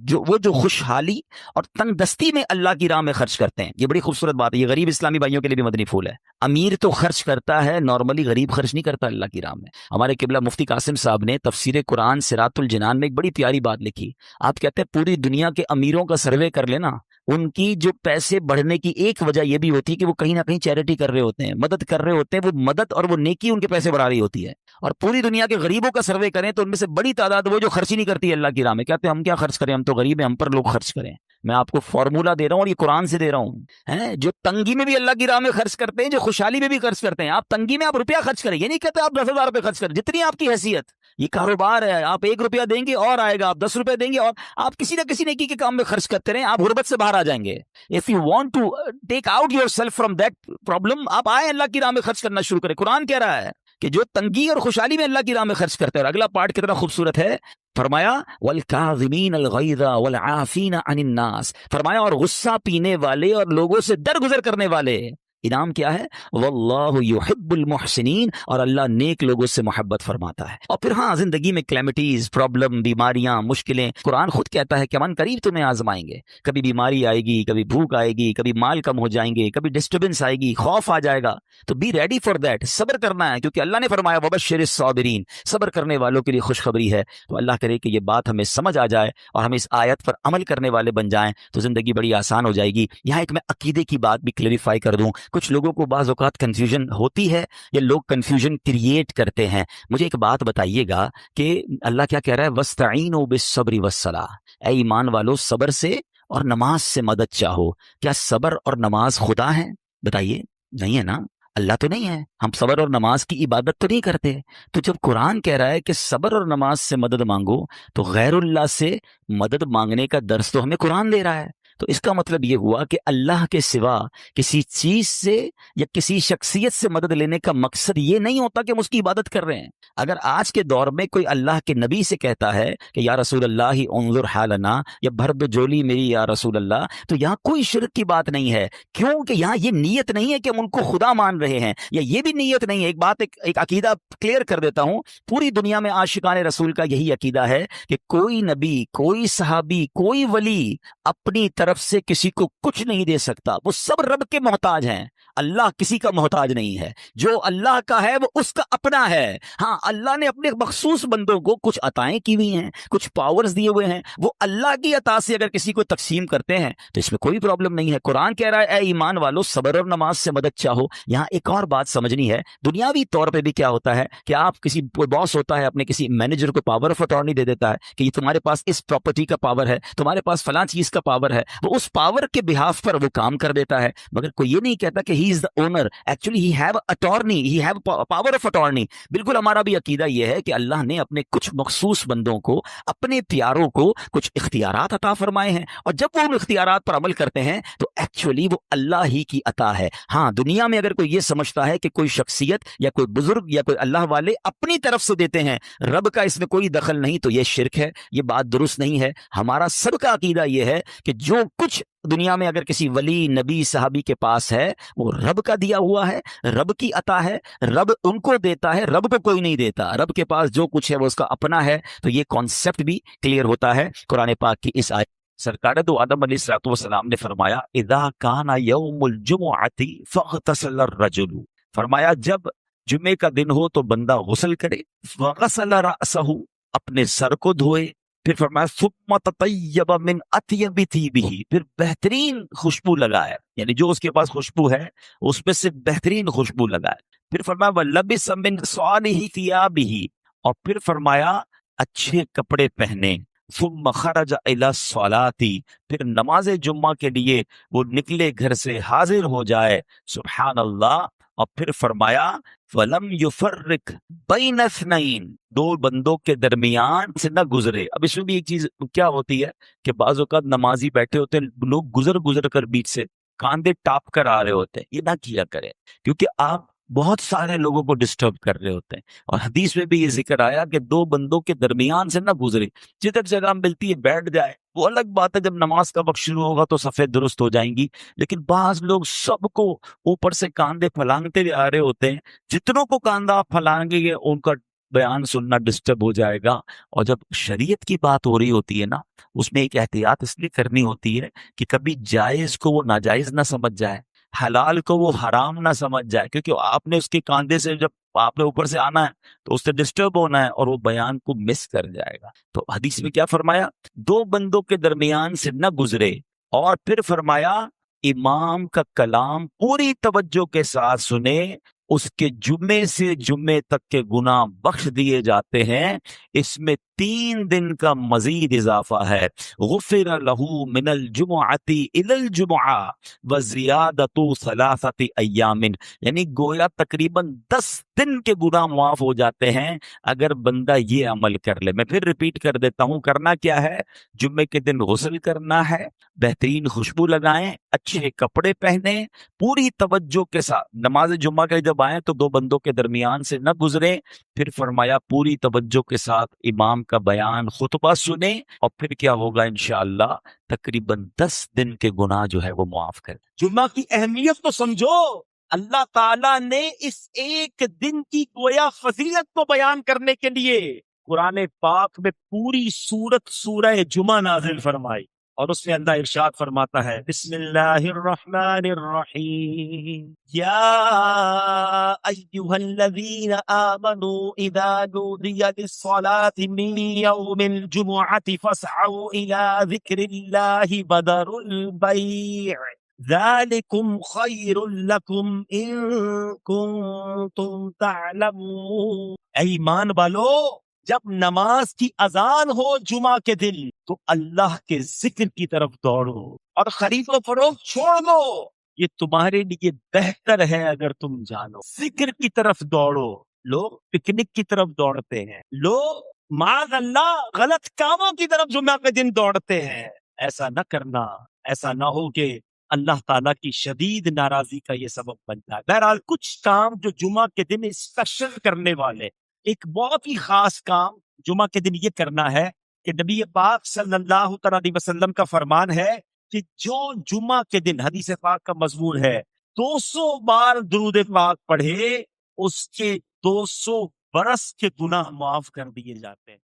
جو خوشحالی اور تنگ دستی میں اللہ کی راہ میں خرچ کرتے ہیں. یہ بڑی خوبصورت بات ہے, یہ غریب اسلامی بھائیوں کے لیے بھی مدنی پھول ہے. امیر تو خرچ کرتا ہے نارملی, غریب خرچ نہیں کرتا اللہ کی راہ میں. ہمارے قبلہ مفتی قاسم صاحب نے تفسیر قرآن صراط الجنان میں ایک بڑی پیاری بات لکھی. آپ کہتے ہیں پوری دنیا کے امیروں کا سروے کر لینا, ان کی جو پیسے بڑھنے کی ایک وجہ یہ بھی ہوتی ہے کہ وہ کہیں نہ کہیں چیریٹی کر رہے ہوتے ہیں, مدد کر رہے ہوتے ہیں. وہ مدد اور وہ نیکی ان کے پیسے بڑھا رہی ہوتی ہے. اور پوری دنیا کے غریبوں کا سروے کریں تو ان میں سے بڑی تعداد وہ جو خرچ ہی نہیں کرتی اللہ کی راہ میں. کہتے ہیں ہم کیا خرچ کریں, ہم تو غریب ہیں, ہم پر لوگ خرچ کریں. میں آپ کو فارمولا دے رہا ہوں اور یہ قرآن سے دے رہا ہوں. جو تنگی میں بھی اللہ کی راہ میں خرچ کرتے ہیں, جو خوشحالی میں بھی خرچ کرتے ہیں. آپ تنگی میں آپ روپیہ خرچ کریں, یہ نہیں کہتے آپ 10,000 روپے خرچ کریں, جتنی آپ کی حیثیت. یہ کاروبار ہے, آپ 1 روپیہ دیں گے اور آئے گا, آپ 10 روپے دیں گے اور آپ کسی نہ کسی نیکی کے کام میں خرچ کرتے رہیں, آپ غربت سے باہر آ جائیں گے. If you want to take out yourself from that problem, آپ آئیں اللہ کی راہ میں خرچ کرنا شروع کریں. قرآن کہہ رہا ہے کہ جو تنگی اور خوشحالی میں اللہ کی راہ میں خرچ کرتے ہیں. اور اگلا پارٹ کتنا خوبصورت ہے, فرمایا وَالْكَاظِمِينَ الْغَيْظَ وَالْعَافِينَ عَنِ النَّاسِ, فرمایا اور غصہ پینے والے اور لوگوں سے درگزر کرنے والے. انعام کیا ہے؟ واللہ یحب المحسنین, اور اللہ نیک لوگوں سے محبت فرماتا ہے. اور پھر ہاں, زندگی میں کلیمٹیز, پرابلم, بیماریاں, مشکلیں, قرآن خود کہتا ہے کہ من قریب تمہیں آزمائیں گے. کبھی بیماری آئے گی, کبھی بھوک آئے گی, کبھی مال کم ہو جائیں گے, کبھی ڈسٹربنس آئے گی, خوف آ جائے گا. تو بی ریڈی فار دیٹ, صبر کرنا ہے, کیونکہ اللہ نے فرمایا وبشر الصابرین, صبر کرنے والوں کے لیے خوشخبری ہے. تو اللہ کرے کہ یہ بات ہمیں سمجھ آ جائے اور ہم اس آیت پر عمل کرنے والے بن جائیں, تو زندگی بڑی آسان ہو جائے گی. یہاں ایک میں عقیدے کی بات بھی کلیریفائی کر دوں. کچھ لوگوں کو بعض اوقات کنفیوژن ہوتی ہے, یا لوگ کنفیوژن کریٹ کرتے ہیں. مجھے ایک بات بتائیے گا کہ اللہ کیا کہہ رہا ہے, وَاسْتَعِينُوا بِالصَّبْرِ وَالصَّلَاةِ, اے ایمان والو صبر سے اور نماز سے مدد چاہو. کیا صبر اور نماز خدا ہیں؟ بتائیے, نہیں ہے نا, اللہ تو نہیں ہے. ہم صبر اور نماز کی عبادت تو نہیں کرتے. تو جب قرآن کہہ رہا ہے کہ صبر اور نماز سے مدد مانگو, تو غیر اللہ سے مدد مانگنے کا درس تو ہمیں قرآن دے رہا ہے. تو اس کا مطلب یہ ہوا کہ اللہ کے سوا کسی چیز سے یا کسی شخصیت سے مدد لینے کا مقصد یہ نہیں ہوتا کہ ہم اس کی عبادت کر رہے ہیں. اگر آج کے دور میں کوئی اللہ کے نبی سے کہتا ہے کہ یا رسول اللہ انظر حالنا, یا بھر دو جولی میری یا رسول اللہ, تو یہاں کوئی شرک کی بات نہیں ہے, کیونکہ یہاں یہ نیت نہیں ہے کہ ہم ان کو خدا مان رہے ہیں, یا یہ بھی نیت نہیں ہے. ایک بات, ایک عقیدہ کلیئر کر دیتا ہوں. پوری دنیا میں عاشقان رسول کا یہی عقیدہ ہے کہ کوئی نبی, کوئی صحابی, کوئی ولی اپنی طرف سے کسی کو کچھ نہیں دے سکتا. وہ سب رب کے محتاج ہیں. اللہ کسی کا محتاج نہیں ہے. جو اللہ کا ہے وہ اس کا اپنا ہے. ہاں, اللہ نے اپنے مخصوص بندوں کو کچھ عطائیں کی ہوئی ہیں, کچھ پاورز دیے ہوئے ہیں, وہ اللہ کی عطا سے اگر کسی کو تقسیم کرتے ہیں تو اس میں کوئی پرابلم نہیں ہے. قرآن کہہ رہا ہے اے ایمان والو صبر اور نماز سے مدد چاہو. یہاں ایک اور بات سمجھنی ہے. دنیاوی طور پہ بھی کیا ہوتا ہے کہ آپ کسی باس ہوتا ہے, اپنے کسی مینیجر کو پاور آف اٹارنی دے دیتا ہے کہ یہ تمہارے پاس اس پراپرٹی کا پاور ہے, تمہارے پاس فلاں چیز کا پاور ہے. وہ اس پاور کے بہاف پر وہ کام کر دیتا ہے, مگر کوئی یہ نہیں کہتا کہ he is the owner. Actually he have attorney, he have power of attorney. بالکل ہمارا بھی عقیدہ یہ ہے کہ اللہ نے اپنے کچھ مخصوص بندوں کو, اپنے پیاروں کو کچھ اختیارات عطا فرمائے ہیں, اور جب وہ ان اختیارات پر عمل کرتے ہیں تو ایکچولی وہ اللہ ہی کی عطا ہے. ہاں, دنیا میں اگر کوئی یہ سمجھتا ہے کہ کوئی شخصیت یا کوئی بزرگ یا کوئی اللہ والے اپنی طرف سے دیتے ہیں, رب کا اس میں کوئی دخل نہیں, تو یہ شرک ہے, یہ بات درست نہیں ہے. ہمارا سب کا عقیدہ یہ ہے کہ جو کچھ دنیا میں اگر کسی ولی, نبی, صحابی کے پاس ہے وہ رب کا دیا ہوا ہے, رب کی عطا ہے, رب ان کو دیتا ہے, رب کو کوئی نہیں دیتا. رب کے پاس جو کچھ ہے وہ اس کا اپنا ہے. تو یہ کانسیپٹ بھی کلیئر ہوتا ہے قرآن پاک کی اس آیت. سرکار دو عالم علیہ الصلوۃ والسلام نے فرمایا اذا کان یوم الجمعۃ فاغتسل الرجل, فرمایا جب جمعے کا دن ہو تو بندہ غسل کرے, فغسل رأسہ, اپنے سر کو دھوئے, پھر فرمایا ثم تطیب من اطیب طیبہ, پھر بہترین خوشبو لگائے, یعنی جو اس کے پاس خوشبو ہے اس میں سے بہترین خوشبو لگائے. پھر فرمایا وَلَبِسَ مِنْ صَالِحِ ثِيَابِهِ, اور پھر فرمایا اچھے کپڑے پہنے. ثم خرج الى الصلاة, پھر نماز جمعہ کے لیے وہ نکلے گھر سے, حاضر ہو جائے. سبحان اللہ. اور پھر فرمایا وَلَمْ يُفَرِّقْ بَيْنَ اثْنَيْنِ, دو بندوں کے درمیان سے نہ گزرے. اب اس میں بھی ایک چیز کیا ہوتی ہے کہ بعض اوقات نمازی بیٹھے ہوتے ہیں, لوگ گزر کر بیچ سے کاندھے ٹاپ کر آ رہے ہوتے ہیں. یہ نہ کیا کریں, کیونکہ آپ بہت سارے لوگوں کو ڈسٹرب کر رہے ہوتے ہیں. اور حدیث میں بھی یہ ذکر آیا کہ دو بندوں کے درمیان سے نہ گزرے. جدھر جگہ ملتی ہے بیٹھ جائے. وہ الگ بات ہے جب نماز کا وقت شروع ہوگا تو صفیں درست ہو جائیں گی, لیکن بعض لوگ سب کو اوپر سے کاندھے پھلانگتے آ رہے ہوتے ہیں. جتنوں کو کاندھا آپ پھلانگیں گے ان کا بیان سننا ڈسٹرب ہو جائے گا. اور جب شریعت کی بات ہو رہی ہوتی ہے نا, اس میں ایک احتیاط اس لیے کرنی ہوتی ہے کہ کبھی جائز کو وہ ناجائز نہ سمجھ جائے, حلال کو وہ حرام نہ سمجھ جائے, کیونکہ آپ نے اس کے کاندھے سے جب آپ نے اوپر سے آنا ہے تو اس سے ڈسٹرب ہونا ہے اور وہ بیان کو مس کر جائے گا. تو حدیث میں کیا فرمایا, دو بندوں کے درمیان سے نہ گزرے. اور پھر فرمایا امام کا کلام پوری توجہ کے ساتھ سنے, اس کے جمعے سے جمعے تک کے گناہ بخش دیے جاتے ہیں. اس میں 3 دن کا مزید اضافہ ہے. غفر له من الجمعۃ الی الجمعہ وزیادۃ 3 ایام، یعنی گویا تقریباً 10 دن کے گناہ معاف ہو جاتے ہیں اگر بندہ یہ عمل کر لے. میں پھر ریپیٹ کر دیتا ہوں، کرنا کیا ہے؟ جمعے کے دن غسل کرنا ہے، بہترین خوشبو لگائیں، اچھے کپڑے پہنیں، پوری توجہ کے ساتھ نماز جمعہ کے جب آئیں تو 2 بندوں کے درمیان سے نہ گزریں. پھر فرمایا پوری توجہ کے ساتھ امام کا بیان خطبہ سنیں، اور پھر کیا ہوگا انشاءاللہ تقریباً 10 دن کے گناہ جو ہے وہ معاف کر. جمعہ کی اہمیت تو سمجھو. اللہ تعالیٰ نے اس ایک دن کی گویا فضیلت کو بیان کرنے کے لیے قرآن پاک میں پوری سورہ جمعہ نازل فرمائی، اور اس میں اللہ ارشاد فرماتا ہے بسم اللہ الرحمن الرحیم یا ایہا الذین آمنوا اذا نودی للصلاة من یوم الجمعة فاسعوا الى ذکر اللہ وذروا البیع ذالکم خیر لکم ان کنتم تعلمون. اے ایمان والو، جب نماز کی اذان ہو جمعہ کے دن تو اللہ کے ذکر کی طرف دوڑو اور خرید و فروخت چھوڑ دو، یہ تمہارے لیے بہتر ہے اگر تم جانو. ذکر کی طرف دوڑو. لوگ پکنک کی طرف دوڑتے ہیں، لوگ معاذ اللہ غلط کاموں کی طرف جمعہ کے دن دوڑتے ہیں. ایسا نہ کرنا، ایسا نہ ہو کہ اللہ تعالیٰ کی شدید ناراضی کا یہ سبب بن جائے. بہرحال کچھ کام جو جمعہ کے دن اسپیشل کرنے والے، ایک بہت ہی خاص کام جمعہ کے دن یہ کرنا ہے کہ نبی پاک صلی اللہ تعالی علیہ وسلم کا فرمان ہے کہ جو جمعہ کے دن، حدیث پاک کا مضمون ہے، 200 بار درود پاک پڑھے، اس کے 200 برس کے گناہ معاف کر دیے جاتے ہیں.